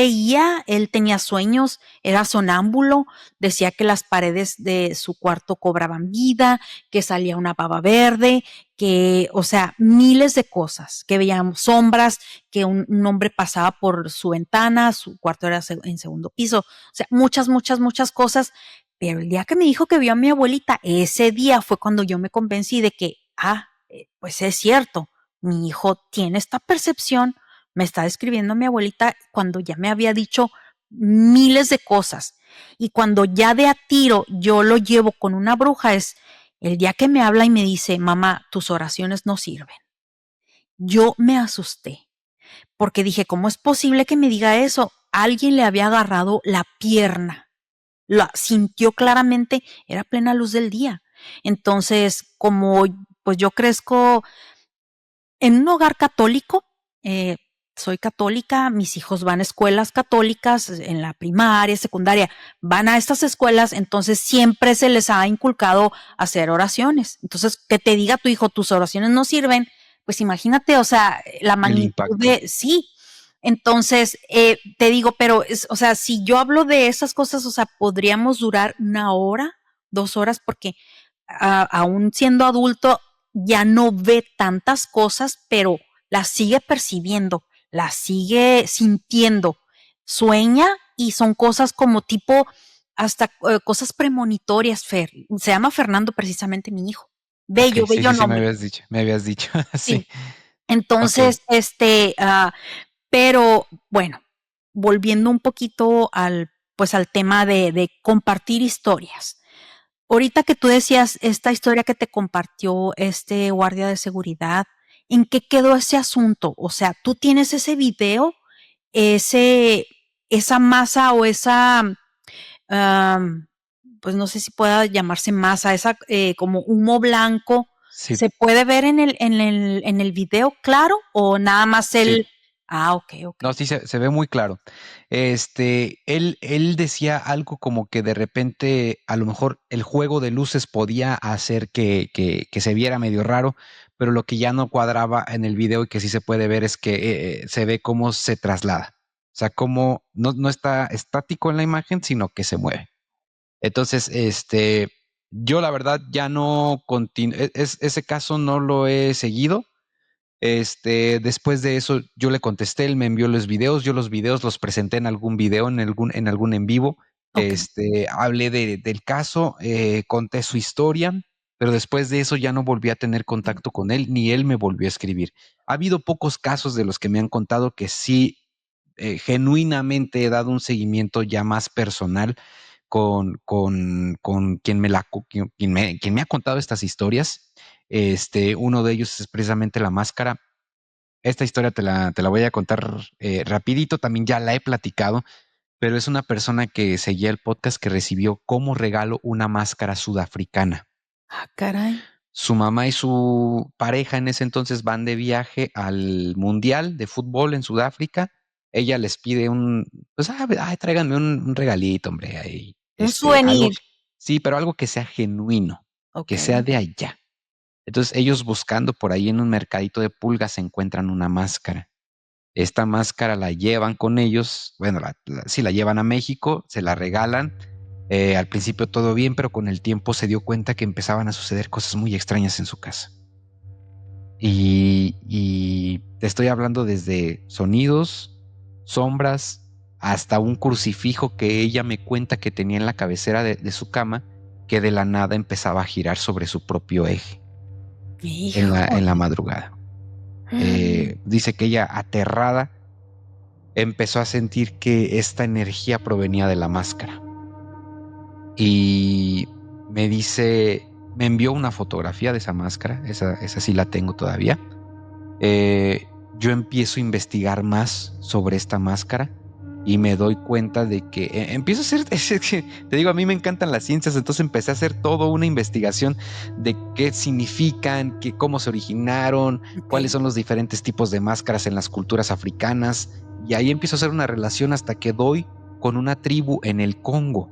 tenía sueños, era sonámbulo, decía que las paredes de su cuarto cobraban vida, que salía una baba verde, que, o sea, miles de cosas, que veíamos sombras, que un hombre pasaba por su ventana, su cuarto era en segundo piso, o sea, muchas, muchas, muchas cosas. Pero el día que me dijo que vio a mi abuelita, ese día fue cuando yo me convencí de que, pues es cierto, mi hijo tiene esta percepción, me está describiendo mi abuelita cuando ya me había dicho miles de cosas. Y cuando ya de a tiro yo lo llevo con una bruja es el día que me habla y me dice, mamá, tus oraciones no sirven. Yo me asusté porque dije, ¿cómo es posible que me diga eso? Alguien le había agarrado la pierna. La sintió claramente, era plena luz del día. Entonces, como pues yo crezco en un hogar católico, soy católica, mis hijos van a escuelas católicas, en la primaria, secundaria, van a estas escuelas, entonces siempre se les ha inculcado hacer oraciones. Entonces, que te diga tu hijo, tus oraciones no sirven, pues imagínate, o sea, la El magnitud impacto. sí. Entonces, te digo, pero, o sea, si yo hablo de esas cosas, o sea, podríamos durar 1 hora, 2 horas, porque aún siendo adulto, ya no ve tantas cosas, pero las sigue percibiendo, las sigue sintiendo, sueña y son cosas como tipo hasta cosas premonitorias, Fer. Se llama Fernando precisamente mi hijo. Ok, Bello, sí, bello sí, sí, nombre. me habías dicho, sí, Sí. ok, Entonces, pero bueno, volviendo un poquito pues al tema de compartir historias. Ahorita que tú decías esta historia que te compartió este guardia de seguridad, ¿en qué quedó ese asunto? O sea, ¿tú tienes ese video, ese, esa masa o esa, am, pues no sé si pueda llamarse masa, esa como humo blanco, sí, ¿se puede ver en el video claro o nada más sí. ok, ok. No, sí, se ve muy claro. Él decía algo como que de repente a lo mejor el juego de luces podía hacer que se viera medio raro, pero lo que ya no cuadraba en el video y que sí se puede ver es que se ve cómo se traslada. O sea, cómo no está estático en la imagen, sino que se mueve. Entonces, yo la verdad ya no continúo, ese caso no lo he seguido. Después de eso, yo le contesté, él me envió los videos, yo los videos los presenté en algún video, en algún en vivo. Ok. Hablé del caso, conté su historia, pero después de eso ya no volví a tener contacto con él, ni él me volvió a escribir. Ha habido pocos casos de los que me han contado que sí, genuinamente he dado un seguimiento ya más personal con quien me ha contado estas historias. Uno de ellos es precisamente La Máscara. Esta historia te la voy a contar rapidito, también ya la he platicado, pero es una persona que seguía el podcast que recibió como regalo una máscara sudafricana. Ah, caray. Su mamá y su pareja en ese entonces van de viaje al Mundial de Fútbol en Sudáfrica. Ella les pide pues, tráiganme un regalito, hombre, ahí, Un algo, souvenir. sí, pero algo que sea genuino, Ok. que sea de allá. Entonces ellos buscando por ahí en un mercadito de pulgas se encuentran una máscara. Esta máscara la llevan con ellos, bueno, sí la llevan a México, se la regalan. Al principio todo bien, pero con el tiempo se dio cuenta que empezaban a suceder cosas muy extrañas en su casa. Y te estoy hablando desde sonidos, sombras, hasta un crucifijo que ella me cuenta que tenía en la cabecera de su cama, que de la nada empezaba a girar sobre su propio eje en la Híjole. madrugada. Dice que ella, aterrada, empezó a sentir que esta energía provenía de la máscara. y me dice, me envió una fotografía de esa máscara, esa sí la tengo todavía. Yo empiezo a investigar más sobre esta máscara y me doy cuenta de que empiezo a hacer, te digo, a mí me encantan las ciencias, entonces empecé a hacer toda una investigación de qué significan, cómo se originaron, cuáles son los diferentes tipos de máscaras en las culturas africanas, y ahí empiezo a hacer una relación hasta que doy con una tribu en el Congo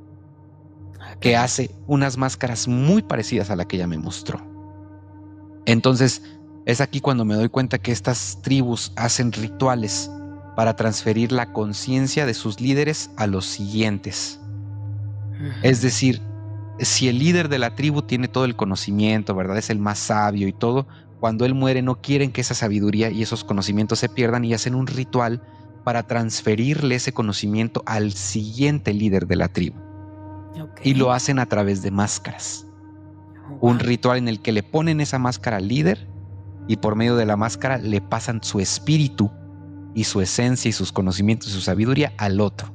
que hace unas máscaras muy parecidas a la que ella me mostró. Entonces es aquí cuando me doy cuenta que estas tribus hacen rituales para transferir la conciencia de sus líderes a los siguientes. Es decir, si el líder de la tribu tiene todo el conocimiento, ¿verdad? Es el más sabio y todo, cuando él muere no quieren que esa sabiduría y esos conocimientos se pierdan y hacen un ritual para transferirle ese conocimiento al siguiente líder de la tribu. Y lo hacen a través de máscaras. Un ritual en el que le ponen esa máscara al líder y por medio de la máscara le pasan su espíritu y su esencia y sus conocimientos y su sabiduría al otro.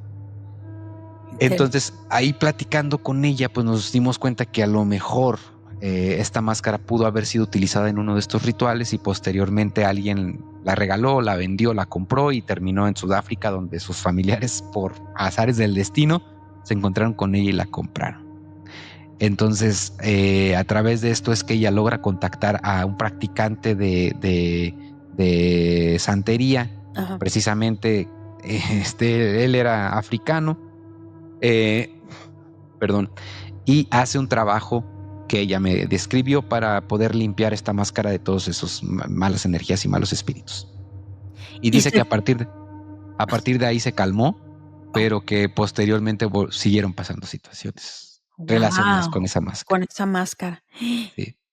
Entonces, ahí platicando con ella, pues nos dimos cuenta que a lo mejor esta máscara pudo haber sido utilizada en uno de estos rituales y posteriormente alguien la regaló, la vendió, la compró y terminó en Sudáfrica, donde sus familiares, por azares del destino, se encontraron con ella y la compraron. Entonces, a través de esto es que ella logra contactar a un practicante de santería. Ajá. Precisamente, él era africano, y hace un trabajo que ella me describió para poder limpiar esta máscara de todos esos malas energías y malos espíritus. Y dice que a partir de ahí se calmó, pero que posteriormente siguieron pasando situaciones relacionadas con esa máscara. Con esa máscara.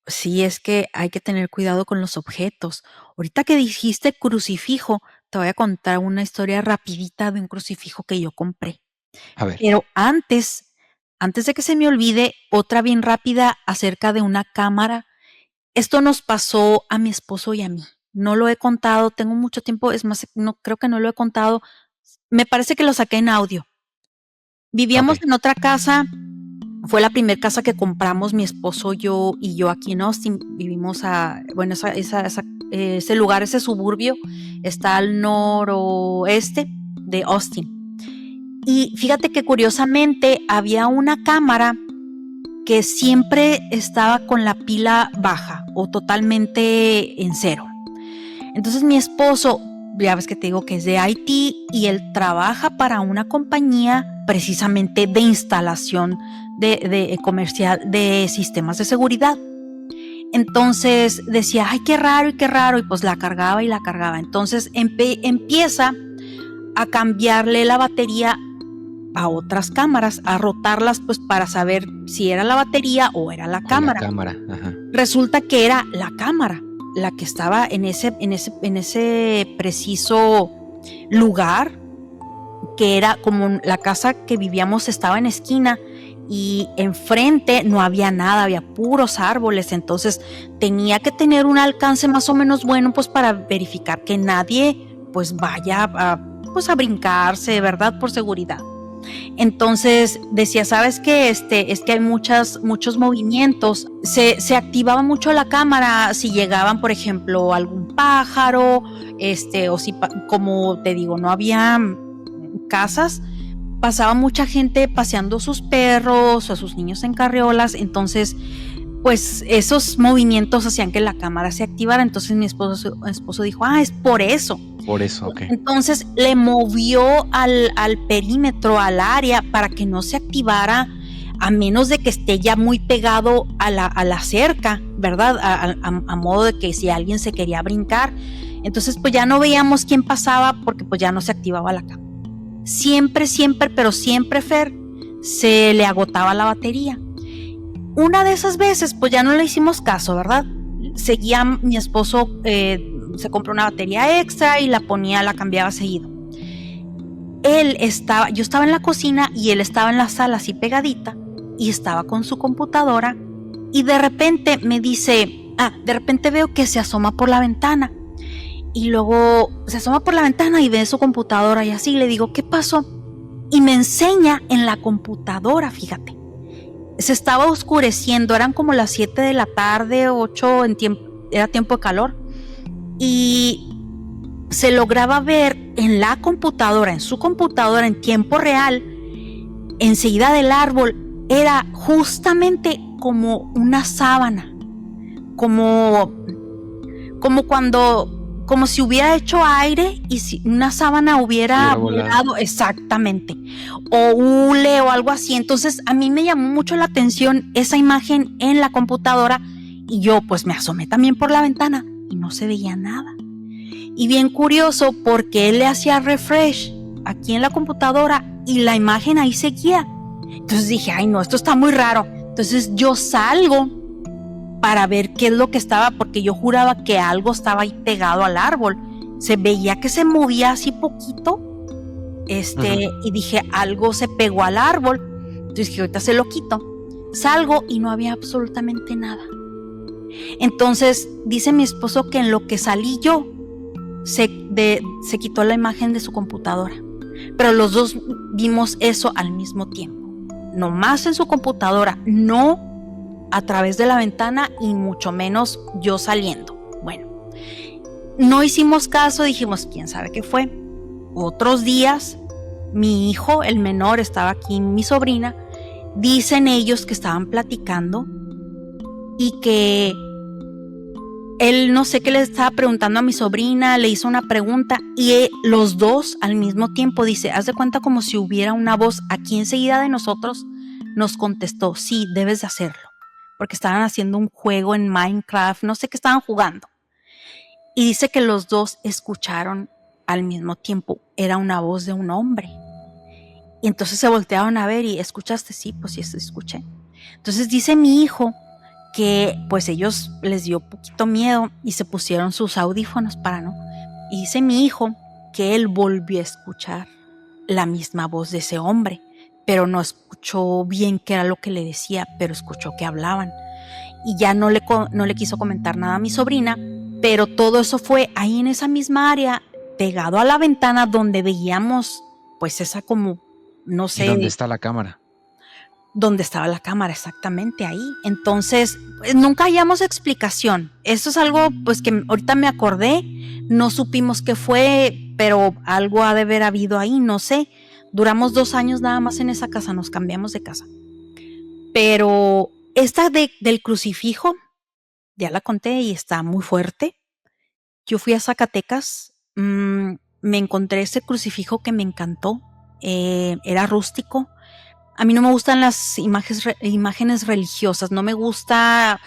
Sí, es que hay que tener cuidado con los objetos. Ahorita que dijiste crucifijo, te voy a contar una historia rapidita de un crucifijo que yo compré. A ver. Pero antes de que se me olvide, otra bien rápida acerca de una cámara. Esto nos pasó a mi esposo y a mí. No lo he contado, tengo mucho tiempo, es más, no creo que no lo he contado. Me parece que lo saqué en audio. Vivíamos en otra casa. Fue la primera casa que compramos mi esposo, yo y yo aquí en Austin. Vivimos ese lugar, ese suburbio, está al noroeste de Austin. Y fíjate que curiosamente había una cámara que siempre estaba con la pila baja o totalmente en cero. Entonces mi esposo, ya ves que te digo que es de IT y él trabaja para una compañía precisamente de instalación de comercial de sistemas de seguridad. Entonces decía, ay, qué raro, y pues la cargaba. Entonces empieza a cambiarle la batería a otras cámaras, a rotarlas pues para saber si era la batería o era la cámara. Ajá. Resulta que era la cámara la que estaba en ese preciso lugar, que era como la casa que vivíamos estaba en esquina y enfrente no había nada, había puros árboles. Entonces tenía que tener un alcance más o menos bueno pues para verificar que nadie pues vaya a brincarse, ¿verdad? Por seguridad. Entonces decía, ¿sabes qué? Es que hay muchos movimientos. Se activaba mucho la cámara si llegaban, por ejemplo, algún pájaro, o si, como te digo, no había casas, pasaba mucha gente paseando sus perros o a sus niños en carriolas. Entonces, pues esos movimientos hacían que la cámara se activara. Entonces mi esposo dijo, es por eso. Por eso, ok. Entonces le movió al perímetro, al área, para que no se activara, a menos de que esté ya muy pegado a la cerca, ¿verdad? A modo de que si alguien se quería brincar. Entonces pues ya no veíamos quién pasaba porque pues ya no se activaba la cámara. Siempre, Fer, se le agotaba la batería. Una de esas veces pues ya no le hicimos caso, ¿verdad? Seguía mi esposo, se compró una batería extra y la cambiaba seguido. Yo estaba en la cocina y él estaba en la sala así pegadita y estaba con su computadora y de repente me dice, de repente veo que se asoma por la ventana y luego se asoma por la ventana y ve su computadora y así. Le digo, ¿qué pasó? Y me enseña en la computadora, fíjate, se estaba oscureciendo, eran como las 7 de la tarde, 8 era tiempo de calor, y se lograba ver en la computadora, en su computadora en tiempo real, enseguida del árbol, era justamente como una sábana, como si hubiera hecho aire y si una sábana hubiera volado, exactamente, o hule o algo así. Entonces a mí me llamó mucho la atención esa imagen en la computadora y yo pues me asomé también por la ventana y no se veía nada. Y bien curioso porque él le hacía refresh aquí en la computadora y la imagen ahí seguía. Entonces dije, ay no, esto está muy raro. Entonces yo salgo para ver qué es lo que estaba, porque yo juraba que algo estaba ahí pegado al árbol. Se veía que se movía así poquito, y dije, algo se pegó al árbol. Entonces dije, ahorita se lo quito. Salgo y no había absolutamente nada. Entonces dice mi esposo que en lo que salí yo, se quitó la imagen de su computadora. Pero los dos vimos eso al mismo tiempo. Nomás en su computadora, no a través de la ventana y mucho menos yo saliendo. Bueno, no hicimos caso, dijimos, quién sabe qué fue. Otros días, mi hijo, el menor, estaba aquí, mi sobrina, dicen ellos que estaban platicando y que él no sé qué le estaba preguntando a mi sobrina, le hizo una pregunta y los dos al mismo tiempo dice, haz de cuenta como si hubiera una voz aquí enseguida de nosotros, nos contestó, sí, debes de hacerlo. Porque estaban haciendo un juego en Minecraft, no sé qué estaban jugando. Y dice que los dos escucharon al mismo tiempo, era una voz de un hombre. Y entonces se voltearon a ver y, ¿escuchaste? Sí, pues sí, escuché. Entonces dice mi hijo que pues ellos les dio poquito miedo y se pusieron sus audífonos para no. Y dice mi hijo que él volvió a escuchar la misma voz de ese hombre, pero no escuchó bien qué era lo que le decía, pero escuchó que hablaban. Y ya no le quiso comentar nada a mi sobrina, pero todo eso fue ahí en esa misma área, pegado a la ventana donde veíamos, pues esa como, no sé. ¿Y dónde está la cámara? Donde estaba la cámara, exactamente ahí. Entonces, pues, nunca hallamos explicación. Esto es algo, pues, que ahorita me acordé, no supimos qué fue, pero algo ha de haber habido ahí, no sé. Duramos 2 años nada más en esa casa, nos cambiamos de casa. Pero esta del crucifijo, ya la conté y está muy fuerte. Yo fui a Zacatecas, me encontré ese crucifijo que me encantó, era rústico. A mí no me gustan las imágenes religiosas, no me gusta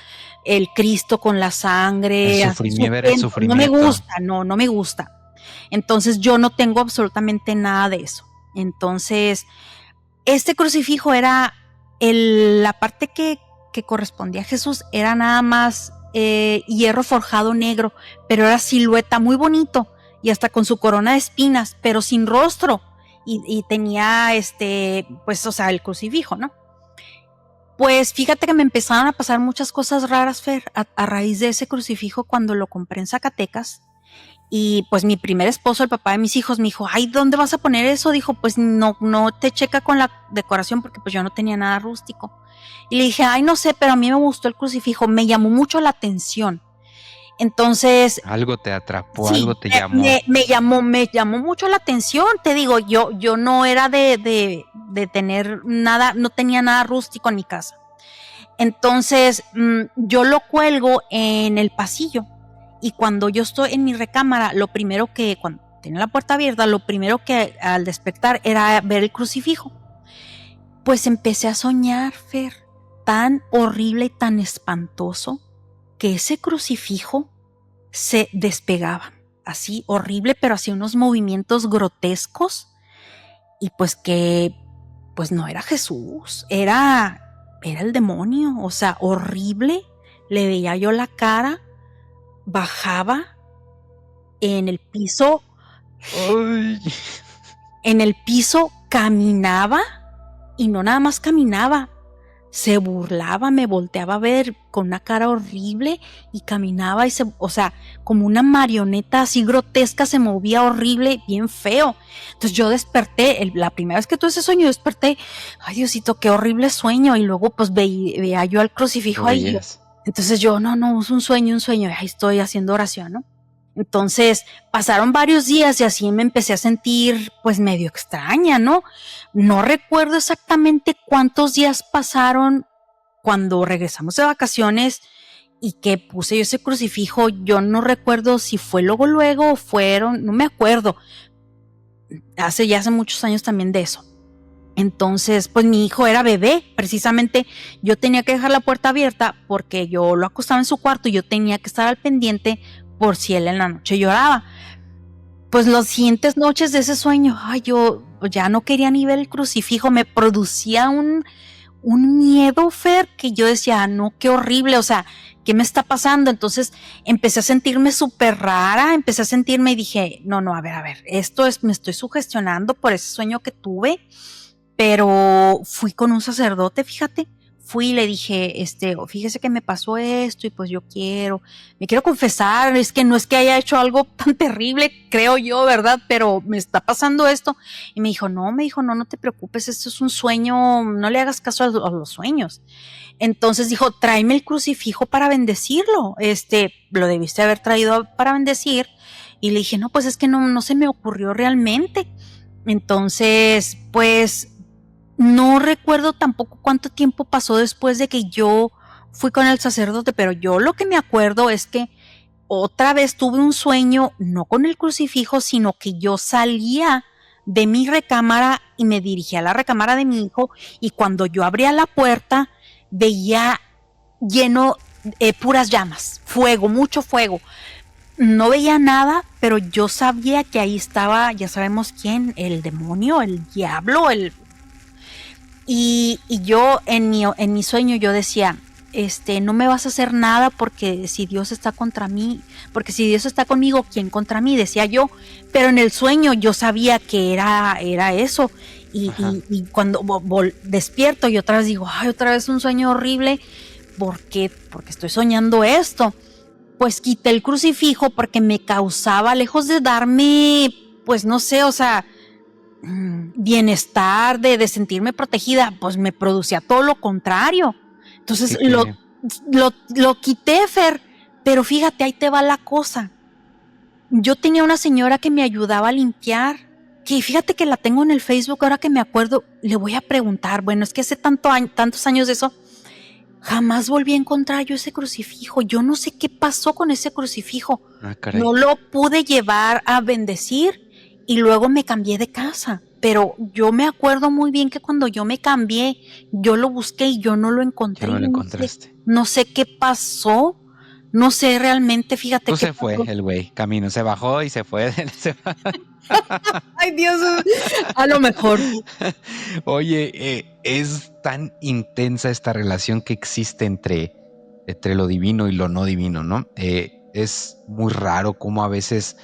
el Cristo con la sangre. El sufrimiento. No me gusta, no me gusta. Entonces yo no tengo absolutamente nada de eso. Entonces, este crucifijo era la parte que correspondía a Jesús, era nada más hierro forjado negro, pero era silueta, muy bonito, y hasta con su corona de espinas, pero sin rostro. Y tenía pues, o sea, el crucifijo, ¿no? Pues fíjate que me empezaron a pasar muchas cosas raras, Fer, a raíz de ese crucifijo cuando lo compré en Zacatecas. Y pues mi primer esposo, el papá de mis hijos, me dijo, ay, ¿dónde vas a poner eso? Dijo, pues no te checa con la decoración porque pues yo no tenía nada rústico. Y le dije, ay, no sé, pero a mí me gustó el crucifijo, me llamó mucho la atención. Entonces, algo te atrapó, sí, algo te llamó. Me llamó mucho la atención, te digo, yo no era de tener nada, no tenía nada rústico en mi casa. Entonces, yo lo cuelgo en el pasillo y cuando yo estoy en mi recámara, cuando tenía la puerta abierta, lo primero que al despertar era ver el crucifijo. Pues empecé a soñar, Fer, tan horrible y tan espantoso, que ese crucifijo se despegaba, así horrible, pero hacía unos movimientos grotescos y pues que pues no era Jesús, era el demonio, o sea, horrible. Le veía yo la cara, bajaba en el piso. Ay. En el piso caminaba y no nada más caminaba, se burlaba, me volteaba a ver con una cara horrible y caminaba o sea, como una marioneta así grotesca, se movía horrible, bien feo. Entonces yo desperté, la primera vez que tuve ese sueño, desperté, ay Diosito, qué horrible sueño, y luego pues veía yo al crucifijo ahí. Entonces yo, no, es un sueño, ahí estoy haciendo oración, ¿no? Entonces pasaron varios días y así me empecé a sentir pues medio extraña, ¿no? No recuerdo exactamente cuántos días pasaron cuando regresamos de vacaciones y que puse yo ese crucifijo. Yo no recuerdo si fue luego o fueron, no me acuerdo. Hace muchos años también de eso. Entonces, pues mi hijo era bebé, precisamente yo tenía que dejar la puerta abierta porque yo lo acostaba en su cuarto y yo tenía que estar al pendiente por si él en la noche lloraba. Pues las siguientes noches de ese sueño, ay, yo ya no quería ni ver el crucifijo, me producía un miedo, Fer, que yo decía, no, qué horrible, o sea, ¿qué me está pasando? Entonces empecé a sentirme súper rara, y dije, no, a ver, esto es, me estoy sugestionando por ese sueño que tuve, pero fui con un sacerdote, fíjate, fui y le dije, fíjese que me pasó esto y pues me quiero confesar, es que no es que haya hecho algo tan terrible, creo yo, ¿verdad? Pero me está pasando esto. Y me dijo, no te preocupes, esto es un sueño, no le hagas caso a los sueños. Entonces dijo, tráeme el crucifijo para bendecirlo, lo debiste haber traído para bendecir. Y le dije, no, pues es que no se me ocurrió realmente. Entonces, pues no recuerdo tampoco cuánto tiempo pasó después de que yo fui con el sacerdote, pero yo lo que me acuerdo es que otra vez tuve un sueño, no con el crucifijo, sino que yo salía de mi recámara y me dirigía a la recámara de mi hijo, y cuando yo abría la puerta veía lleno puras llamas, fuego, mucho fuego. No veía nada, pero yo sabía que ahí estaba, ya sabemos quién, el demonio, el diablo, y yo en mi sueño yo decía, no me vas a hacer nada porque si Dios está contra mí, porque si Dios está conmigo, ¿quién contra mí? Decía yo, pero en el sueño yo sabía que era eso, y cuando despierto y otra vez digo, ay, otra vez un sueño horrible, ¿por qué? Porque estoy soñando esto. Pues quité el crucifijo porque me causaba, lejos de darme, pues no sé, o sea, bienestar, de sentirme protegida, pues me producía todo lo contrario. Entonces lo quité, Fer, pero fíjate, ahí te va la cosa. Yo tenía una señora que me ayudaba a limpiar, que fíjate que la tengo en el Facebook, ahora que me acuerdo, le voy a preguntar, bueno, es que hace tantos años de eso, jamás volví a encontrar yo ese crucifijo, yo no sé qué pasó con ese crucifijo, no lo pude llevar a bendecir y luego me cambié de casa, pero yo me acuerdo muy bien que cuando yo me cambié, yo lo busqué y yo no lo encontré. Ya no lo encontraste. No sé qué pasó, no sé realmente, fíjate. Pues se fue el güey, camino, se bajó y se fue. Ay, Dios, a lo mejor. Oye, es tan intensa esta relación que existe entre lo divino y lo no divino, ¿no? Es muy raro cómo a veces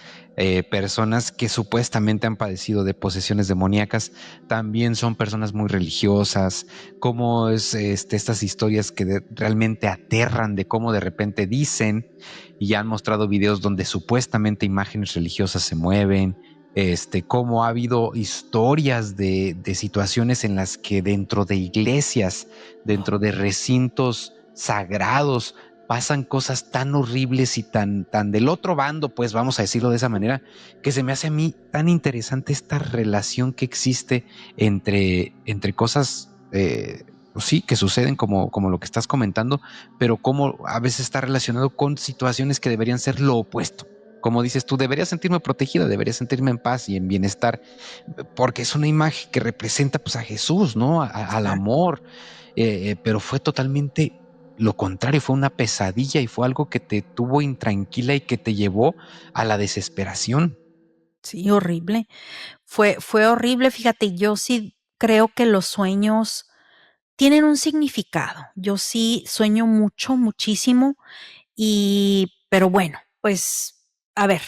personas que supuestamente han padecido de posesiones demoníacas también son personas muy religiosas, como es estas historias que realmente aterran de cómo de repente dicen, y han mostrado videos donde supuestamente imágenes religiosas se mueven, cómo ha habido historias de situaciones en las que dentro de iglesias, dentro de recintos sagrados, pasan cosas tan horribles y tan del otro bando, pues vamos a decirlo de esa manera, que se me hace a mí tan interesante esta relación que existe entre cosas, pues sí, que suceden como lo que estás comentando, pero cómo a veces está relacionado con situaciones que deberían ser lo opuesto. Como dices tú, debería sentirme protegida, debería sentirme en paz y en bienestar, porque es una imagen que representa pues a Jesús, ¿no? Al amor, pero fue totalmente lo contrario, fue una pesadilla y fue algo que te tuvo intranquila y que te llevó a la desesperación. Sí, horrible. Fue horrible, fíjate, yo sí creo que los sueños tienen un significado. Yo sí sueño mucho, muchísimo, pero bueno, pues, a ver,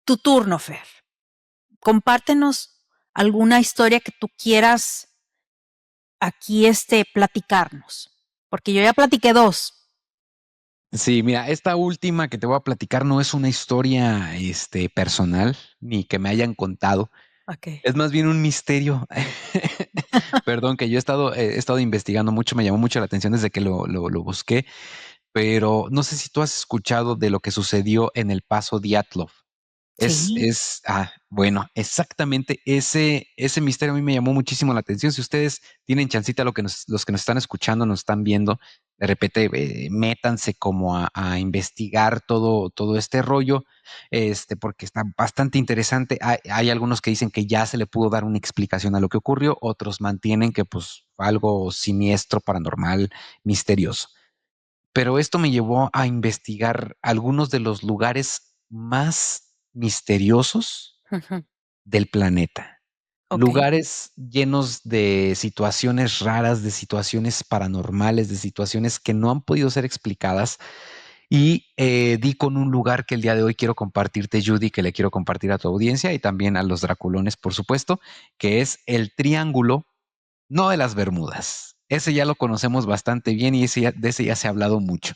tu turno, Fer. Compártenos alguna historia que tú quieras aquí, platicarnos. Porque yo ya platiqué dos. Sí, mira, esta última que te voy a platicar no es una historia, personal, ni que me hayan contado. Ok. Es más bien un misterio. Perdón, que yo he estado investigando mucho, me llamó mucho la atención desde que lo busqué, pero no sé si tú has escuchado de lo que sucedió en El Paso Dyatlov. Sí, Bueno, exactamente ese misterio a mí me llamó muchísimo la atención. Si ustedes tienen chancita, los que nos están escuchando, nos están viendo, de repente métanse como a investigar todo este rollo, porque está bastante interesante. Hay algunos que dicen que ya se le pudo dar una explicación a lo que ocurrió, otros mantienen que pues fue algo siniestro, paranormal, misterioso. Pero esto me llevó a investigar algunos de los lugares más misteriosos ujú, del planeta. ok. Lugares llenos de situaciones raras, de situaciones paranormales, de situaciones que no han podido ser explicadas. Y di con un lugar que el día de hoy quiero compartirte, Judy, que le quiero compartir a tu audiencia y también a los Draculones, por supuesto, que es el Triángulo, no de las Bermudas. Ese ya lo conocemos bastante bien y de ese ya se ha hablado mucho.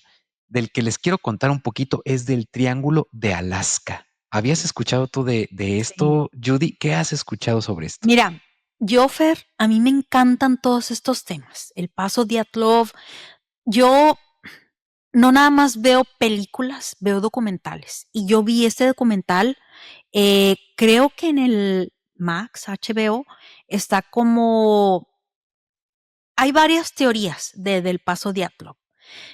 Del que les quiero contar un poquito es del Triángulo de Alaska. ¿Habías escuchado tú de Sí. esto, Judy? ¿Qué has escuchado sobre esto? Mira, yo, Fer, a mí me encantan todos estos temas. El Paso Dyatlov. Yo no nada más veo películas, veo documentales. Y yo vi este documental, creo que en el Max, HBO, está como... Hay varias teorías del Paso Dyatlov,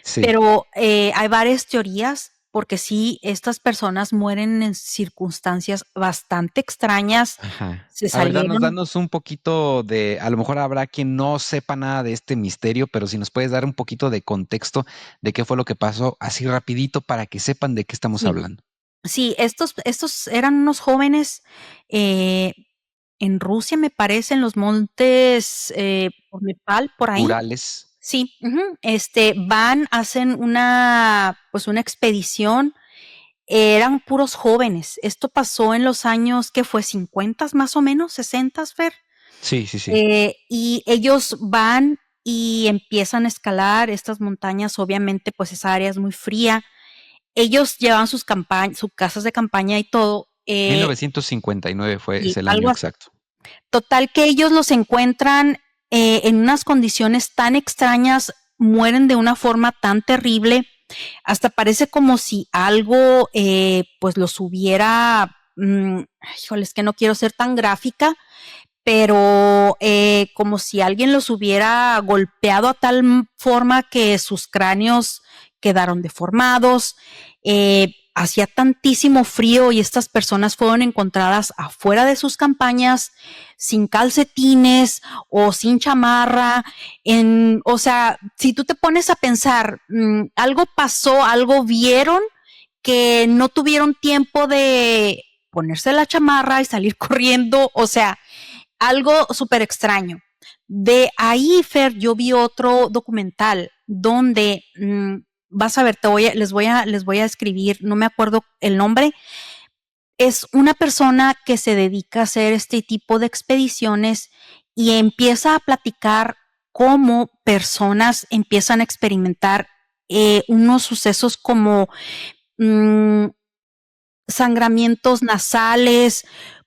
Sí. pero hay varias teorías porque sí, estas personas mueren en circunstancias bastante extrañas. Ajá. Se A ver, salieron. danos un poquito a lo mejor habrá quien no sepa nada de este misterio, pero si nos puedes dar un poquito de contexto de qué fue lo que pasó, así rapidito para que sepan de qué estamos Sí, hablando. sí, estos eran unos jóvenes eh, en Rusia, me parece, en los montes por Nepal, por ahí. Urales. Sí, ujú, van, hacen pues una expedición. Eran puros jóvenes. Esto pasó en los años, ¿qué fue? 50 más o menos, 60, Fer. Sí, sí, sí. Y ellos van y empiezan a escalar estas montañas. Obviamente, pues esa área es muy fría. Ellos llevaban sus casas de campaña y todo. 1959 Y es el año algo así. exacto. Total que ellos los encuentran en unas condiciones tan extrañas, mueren de una forma tan terrible, hasta parece como si algo pues los hubiera, híjole, es que no quiero ser tan gráfica, pero como si alguien los hubiera golpeado a tal forma que sus cráneos quedaron deformados. Hacía tantísimo frío y estas personas fueron encontradas afuera de sus campañas, sin calcetines o sin chamarra. O sea, si tú te pones a pensar, algo pasó, algo vieron que no tuvieron tiempo de ponerse la chamarra y salir corriendo. O sea, algo súper extraño. De ahí, Fer, yo vi otro documental donde vas a ver, les voy a escribir, no me acuerdo el nombre. Es una persona que se dedica a hacer este tipo de expediciones y empieza a platicar cómo personas empiezan a experimentar unos sucesos como mm, sangramientos nasales,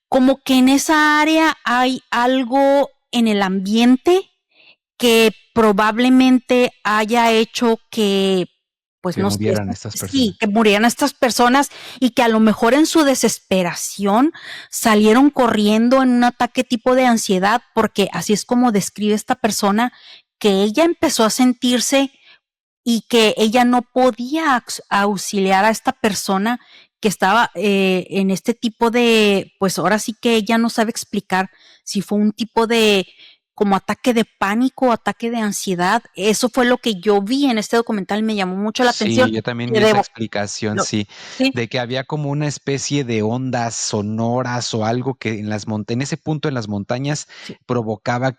como que en esa área hay algo en el ambiente que probablemente haya hecho que, pues Que no sé, murieran estas sí, personas. que murieran estas personas y que a lo mejor en su desesperación salieron corriendo en un ataque tipo de ansiedad, porque así es como describe esta persona, que ella empezó a sentirse y que ella no podía auxiliar a esta persona que estaba en este tipo de, pues ahora sí que ella no sabe explicar si fue un tipo de como ataque de pánico, ataque de ansiedad. Eso fue lo que yo vi en este documental, me llamó mucho la atención. Sí, yo también Que vi esa debo, explicación, lo- sí, sí, de que había como una especie de ondas sonoras o algo que en ese punto en las montañas sí, provocaba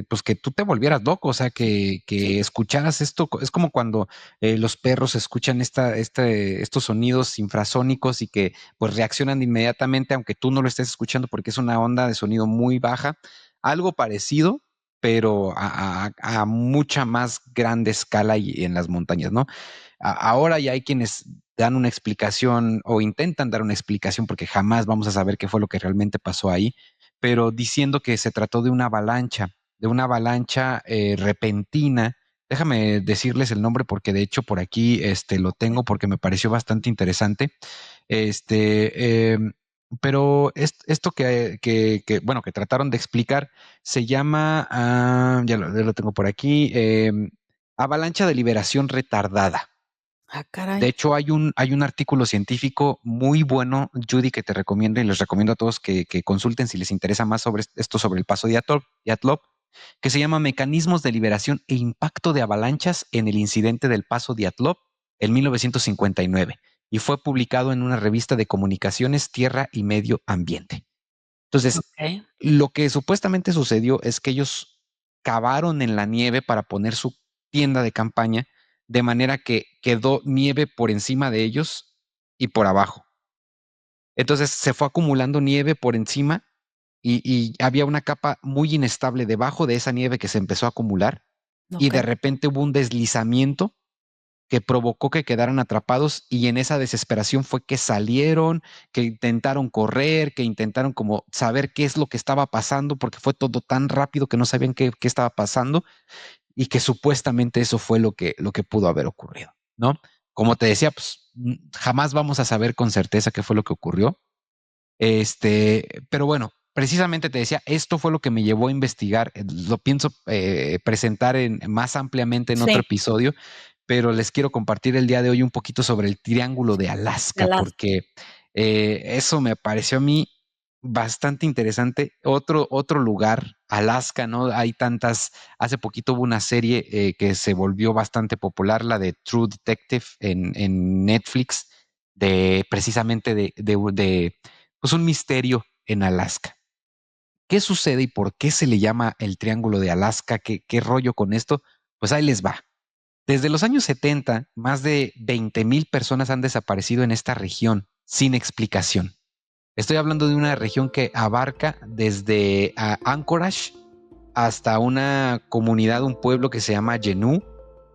pues que tú te volvieras loco, o sea, sí, que sí, escucharas esto. Es como cuando los perros escuchan estos sonidos infrasónicos y que pues reaccionan inmediatamente, aunque tú no lo estés escuchando porque es una onda de sonido muy baja. Algo parecido pero a mucha más grande escala y en las montañas, ¿no? Ahora ya hay quienes dan una explicación o intentan dar una explicación porque jamás vamos a saber qué fue lo que realmente pasó ahí, pero diciendo que se trató de una avalancha repentina. Déjame decirles el nombre porque de hecho por aquí lo tengo porque me pareció bastante interesante. Este, pero esto bueno, que trataron de explicar se llama, ya lo tengo por aquí, avalancha de liberación retardada. Ah, De caray. hecho, hay un artículo científico muy bueno, Judy, que te recomiendo y les recomiendo a todos que consulten si les interesa más sobre esto, sobre el paso de Dyatlov, que se llama Mecanismos de liberación e impacto de avalanchas en el incidente del paso Dyatlov en 1959 y fue publicado en una revista de comunicaciones, tierra y medio ambiente. Entonces, Ok. lo que supuestamente sucedió es que ellos cavaron en la nieve para poner su tienda de campaña, de manera que quedó nieve por encima de ellos y por abajo. Entonces se fue acumulando nieve por encima y había una capa muy inestable debajo de esa nieve que se empezó a acumular y Ok. de repente hubo un deslizamiento que provocó que quedaran atrapados y en esa desesperación fue que salieron, que intentaron correr, que intentaron como saber qué es lo que estaba pasando porque fue todo tan rápido que no sabían qué estaba pasando y que supuestamente eso fue lo que pudo haber ocurrido, ¿no? Como te decía, pues jamás vamos a saber con certeza qué fue lo que ocurrió. Pero bueno, precisamente te decía, esto fue lo que me llevó a investigar. Lo pienso presentar más ampliamente en otro Sí, episodio, pero les quiero compartir el día de hoy un poquito sobre el Triángulo de de Alaska, las. porque eso me pareció a mí bastante interesante. Otro lugar, Alaska, ¿no? Hay tantas, hace poquito hubo una serie que se volvió bastante popular, la de True Detective en Netflix, de precisamente de pues un misterio en Alaska. ¿Qué sucede y por qué se le llama el Triángulo de Alaska? ¿Qué rollo con esto? Pues ahí les va. Desde los años 70, más de 20,000 personas han desaparecido en esta región sin explicación. Estoy hablando de una región que abarca desde Anchorage hasta una comunidad, un pueblo que se llama Yenú,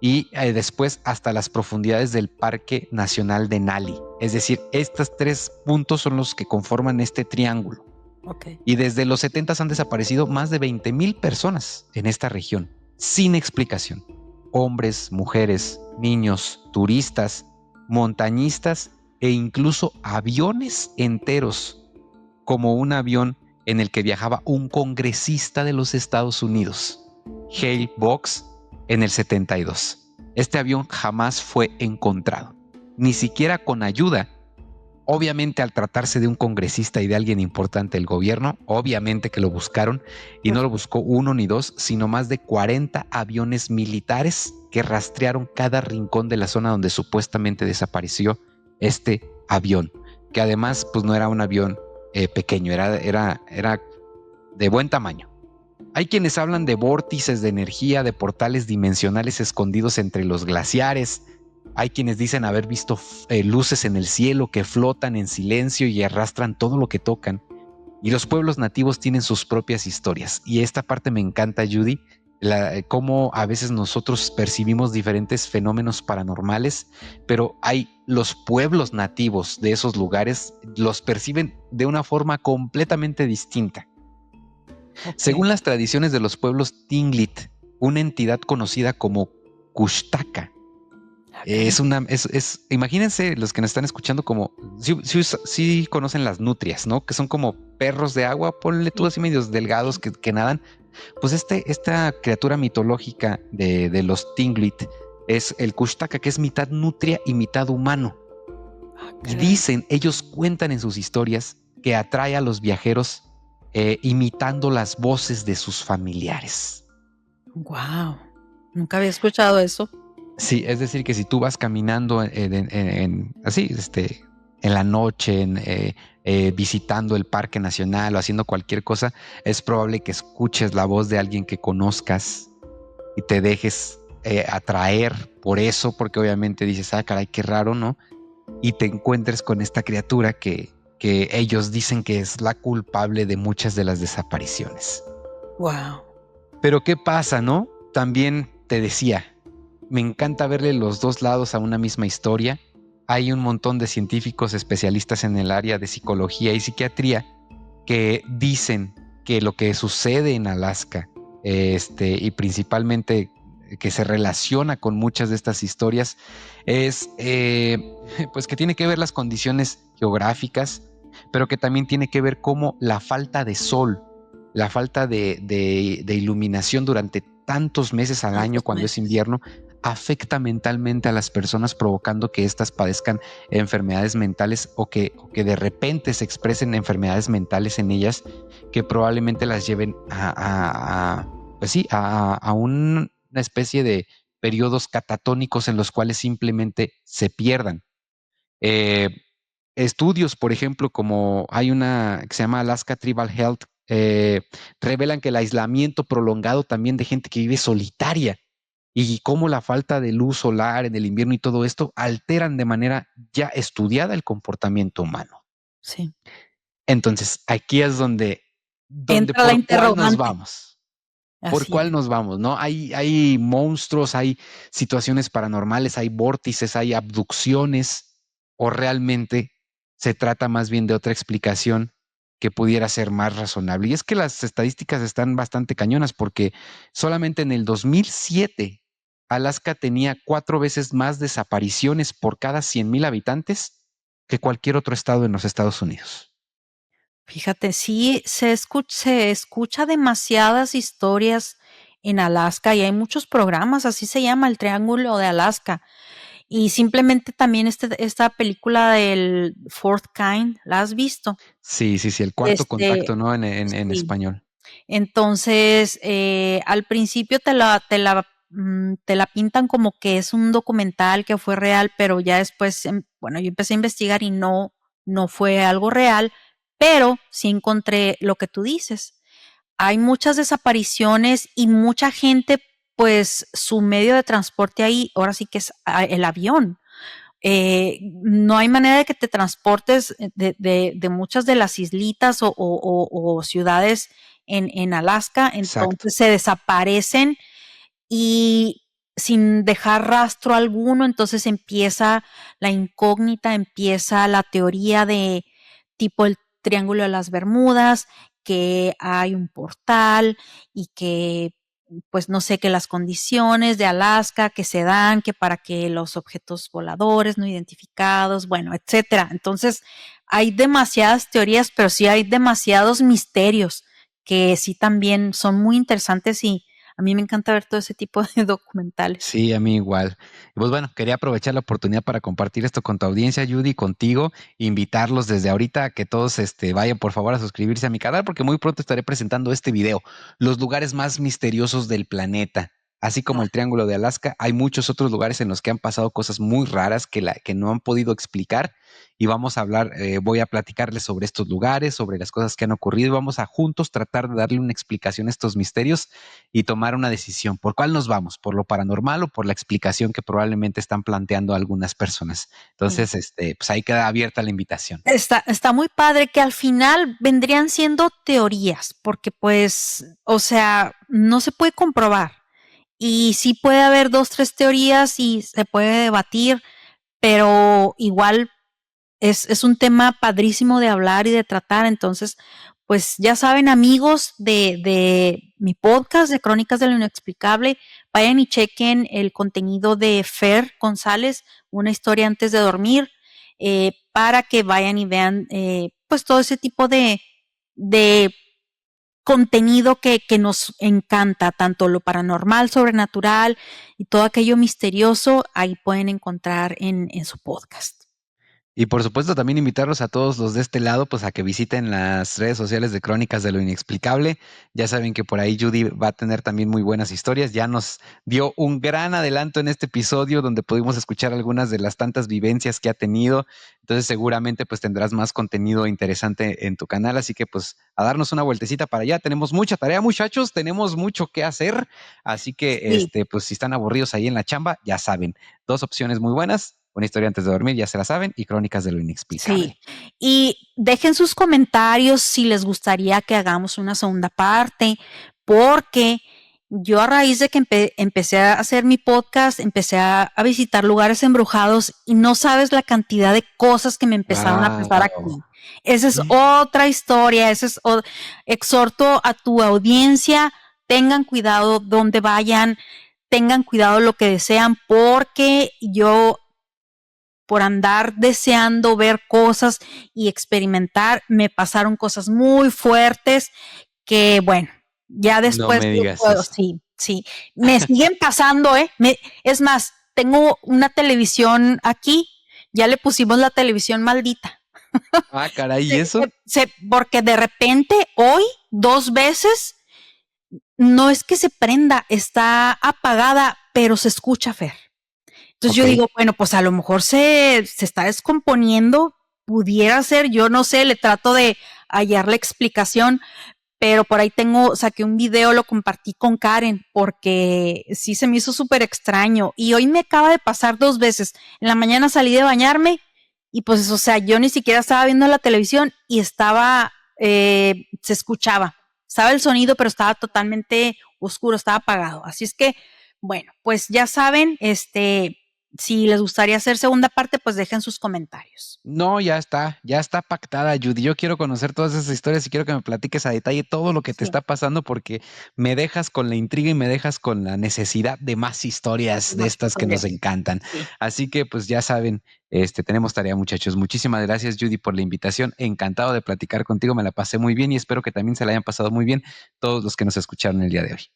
y después hasta las profundidades del Parque Nacional de Nali. Es decir, estos tres puntos son los que conforman este triángulo. Ok. Y desde los 70 han desaparecido más de 20,000 personas en esta región, sin explicación. Hombres, mujeres, niños, turistas, montañistas e incluso aviones enteros, como un avión en el que viajaba un congresista de los Estados Unidos, Hale Box, en el 72. Este avión jamás fue encontrado, ni siquiera con ayuda. Obviamente, al tratarse de un congresista y de alguien importante del gobierno, obviamente que lo buscaron y no lo buscó uno ni dos, sino más de 40 aviones militares que rastrearon cada rincón de la zona donde supuestamente desapareció este avión, que además pues no era un avión pequeño, era de buen tamaño. Hay quienes hablan de vórtices de energía, de portales dimensionales escondidos entre los glaciares. Hay quienes dicen haber visto luces en el cielo que flotan en silencio y arrastran todo lo que tocan. Y los pueblos nativos tienen sus propias historias. Y esta parte me encanta, Judy, cómo a veces nosotros percibimos diferentes fenómenos paranormales, pero hay los pueblos nativos de esos lugares, los perciben de una forma completamente distinta. Ok. Según las tradiciones de los pueblos Tlingit, una entidad conocida como Kushtaka, Ah, caray. imagínense los que nos están escuchando como, sí conocen las nutrias, ¿no? Que son como perros de agua, ponle tú Sí. así medios delgados que nadan. Pues esta criatura mitológica de los Tlingit es el Kushtaka, que es mitad nutria y mitad humano. Ah, Y caray. ellos cuentan en sus historias que atrae a los viajeros imitando las voces de sus familiares. Wow. Nunca había escuchado eso. Sí, es decir, que si tú vas caminando así, en la noche, visitando el Parque Nacional o haciendo cualquier cosa, es probable que escuches la voz de alguien que conozcas y te dejes atraer por eso, porque obviamente dices, ah, caray, qué raro, ¿no? Y te encuentres con esta criatura que ellos dicen que es la culpable de muchas de las desapariciones. Wow. Pero ¿qué pasa, no? También te decía, me encanta verle los dos lados a una misma historia. Hay un montón de científicos especialistas en el área de psicología y psiquiatría que dicen que lo que sucede en Alaska, y principalmente que se relaciona con muchas de estas historias, es pues que tiene que ver las condiciones geográficas, pero que también tiene que ver cómo la falta de sol, la falta de iluminación durante tantos meses al año Tantos cuando es meses. invierno afecta mentalmente a las personas, provocando que éstas padezcan enfermedades mentales o que de repente se expresen enfermedades mentales en ellas que probablemente las lleven pues sí, a una especie de periodos catatónicos en los cuales simplemente se pierdan. Eh, Estudios, por ejemplo, como hay una que se llama Alaska Tribal Health, revelan que el aislamiento prolongado también de gente que vive solitaria y cómo la falta de luz solar en el invierno y todo esto alteran de manera ya estudiada el comportamiento humano. Sí. Entonces, aquí es donde Entra la por cuál nos interrogante. vamos. ¿Por Así es. cuál nos vamos? ¿No? Hay monstruos, hay situaciones paranormales, hay vórtices, hay abducciones, o realmente se trata más bien de otra explicación que pudiera ser más razonable. Y es que las estadísticas están bastante cañonas porque solamente en el 2007 Alaska tenía 4 veces más desapariciones por cada 100,000 habitantes que cualquier otro estado en los Estados Unidos. Fíjate, sí, se escucha demasiadas historias en Alaska y hay muchos programas, así se llama el Triángulo de Alaska. Y simplemente también esta película del Fourth Kind, ¿la has visto? Sí, sí, sí, el cuarto Este, contacto, ¿no? En sí. español. Entonces, al principio te la pintan como que es un documental que fue real, pero ya después, bueno, yo empecé a investigar y no fue algo real, pero sí encontré lo que tú dices. Hay muchas desapariciones y mucha gente, pues su medio de transporte ahí, ahora sí que es el avión. No hay manera de que te transportes de muchas de las islitas o ciudades en Alaska, Exacto. entonces se desaparecen y sin dejar rastro alguno, entonces empieza la incógnita, empieza la teoría de tipo el Triángulo de las Bermudas, que hay un portal y que pues no sé, que las condiciones de Alaska que se dan, que para que los objetos voladores no identificados, bueno, etcétera. Entonces, hay demasiadas teorías, pero sí hay demasiados misterios que sí también son muy interesantes y a mí me encanta ver todo ese tipo de documentales. Sí, a mí igual. Y pues bueno, quería aprovechar la oportunidad para compartir esto con tu audiencia, Judy, contigo, invitarlos desde ahorita a que todos vayan por favor a suscribirse a mi canal porque muy pronto estaré presentando este video, los lugares más misteriosos del planeta. Así como el Triángulo de Alaska, hay muchos otros lugares en los que han pasado cosas muy raras que no han podido explicar y vamos a hablar, voy a platicarles sobre estos lugares, sobre las cosas que han ocurrido y vamos a juntos tratar de darle una explicación a estos misterios y tomar una decisión. ¿Por cuál nos vamos? ¿Por lo paranormal o por la explicación que probablemente están planteando algunas personas? Sí. Entonces, pues ahí queda abierta la invitación. Está muy padre que al final vendrían siendo teorías, porque pues, o sea, no se puede comprobar. Y sí puede haber 2, 3 teorías y se puede debatir, pero igual es un tema padrísimo de hablar y de tratar. Entonces, pues ya saben, amigos de mi podcast de Crónicas de lo Inexplicable, vayan y chequen el contenido de Fer González, Una historia antes de dormir, para que vayan y vean pues todo ese tipo de contenido que nos encanta, tanto lo paranormal, sobrenatural y todo aquello misterioso, ahí pueden encontrar en su podcast. Y por supuesto también invitarlos a todos los de este lado, pues a que visiten las redes sociales de Crónicas de lo Inexplicable. Ya saben que por ahí Judy va a tener también muy buenas historias. Ya nos dio un gran adelanto en este episodio donde pudimos escuchar algunas de las tantas vivencias que ha tenido. Entonces seguramente pues tendrás más contenido interesante en tu canal. Así que pues a darnos una vueltecita para allá. Tenemos mucha tarea, muchachos. Tenemos mucho que hacer. Así que Sí. pues si están aburridos ahí en la chamba, ya saben, dos opciones muy buenas. Una historia antes de dormir, ya se la saben, y Crónicas de lo Sí, Inexplicable. y dejen sus comentarios si les gustaría que hagamos una segunda parte, porque yo a raíz de que empecé a hacer mi podcast, empecé a visitar lugares embrujados y no sabes la cantidad de cosas que me empezaron a pasar aquí. Esa es otra historia, exhorto a tu audiencia, tengan cuidado donde vayan, tengan cuidado lo que desean, porque yo, por andar deseando ver cosas y experimentar, me pasaron cosas muy fuertes que, bueno, ya después no me digas eso. sí, me siguen pasando, es más, tengo una televisión aquí, ya le pusimos la televisión maldita. Ah, caray, ¿y eso? Porque de repente hoy 2 veces no es que se prenda, está apagada, pero se escucha, Fer. Entonces yo digo, bueno, pues a lo mejor se está descomponiendo, pudiera ser, yo no sé, le trato de hallar la explicación, pero por ahí saqué un video, lo compartí con Karen, porque sí se me hizo súper extraño. Y hoy me acaba de pasar 2 veces. En la mañana salí de bañarme y pues, o sea, yo ni siquiera estaba viendo la televisión y se escuchaba. Estaba el sonido, pero estaba totalmente oscuro, estaba apagado. Así es que, bueno, pues ya saben, si les gustaría hacer segunda parte, pues dejen sus comentarios. No, ya está pactada, Judy. Yo quiero conocer todas esas historias y quiero que me platiques a detalle todo lo que te está pasando porque me dejas con la intriga y me dejas con la necesidad de más historias de estas que nos encantan. Sí. Así que pues ya saben, tenemos tarea, muchachos. Muchísimas gracias, Judy, por la invitación. Encantado de platicar contigo, me la pasé muy bien y espero que también se la hayan pasado muy bien todos los que nos escucharon el día de hoy.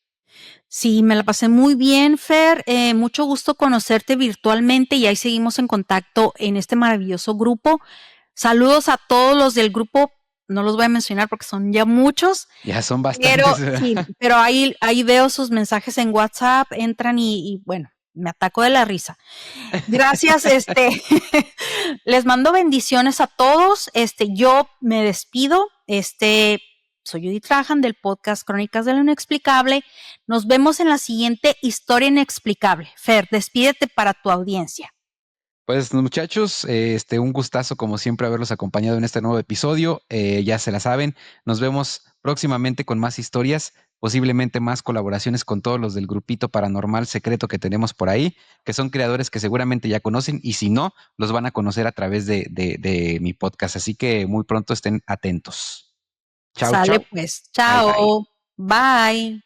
Sí, me la pasé muy bien, Fer. Mucho gusto conocerte virtualmente y ahí seguimos en contacto en este maravilloso grupo. Saludos a todos los del grupo. No los voy a mencionar porque son ya muchos. Ya son bastantes. Pero ahí veo sus mensajes en WhatsApp, entran y bueno, me ataco de la risa. Gracias, les mando bendiciones a todos. Yo me despido. Soy Judy Trajan del podcast Crónicas de lo Inexplicable. Nos vemos en la siguiente historia inexplicable. Fer, despídete para tu audiencia. Pues muchachos, un gustazo como siempre haberlos acompañado en este nuevo episodio. Ya se la saben, nos vemos próximamente con más historias, posiblemente más colaboraciones con todos los del grupito paranormal secreto que tenemos por ahí, que son creadores que seguramente ya conocen y si no, los van a conocer a través de mi podcast. Así que muy pronto estén atentos. Chao, Sale chao. Pues, chao. Bye. Bye.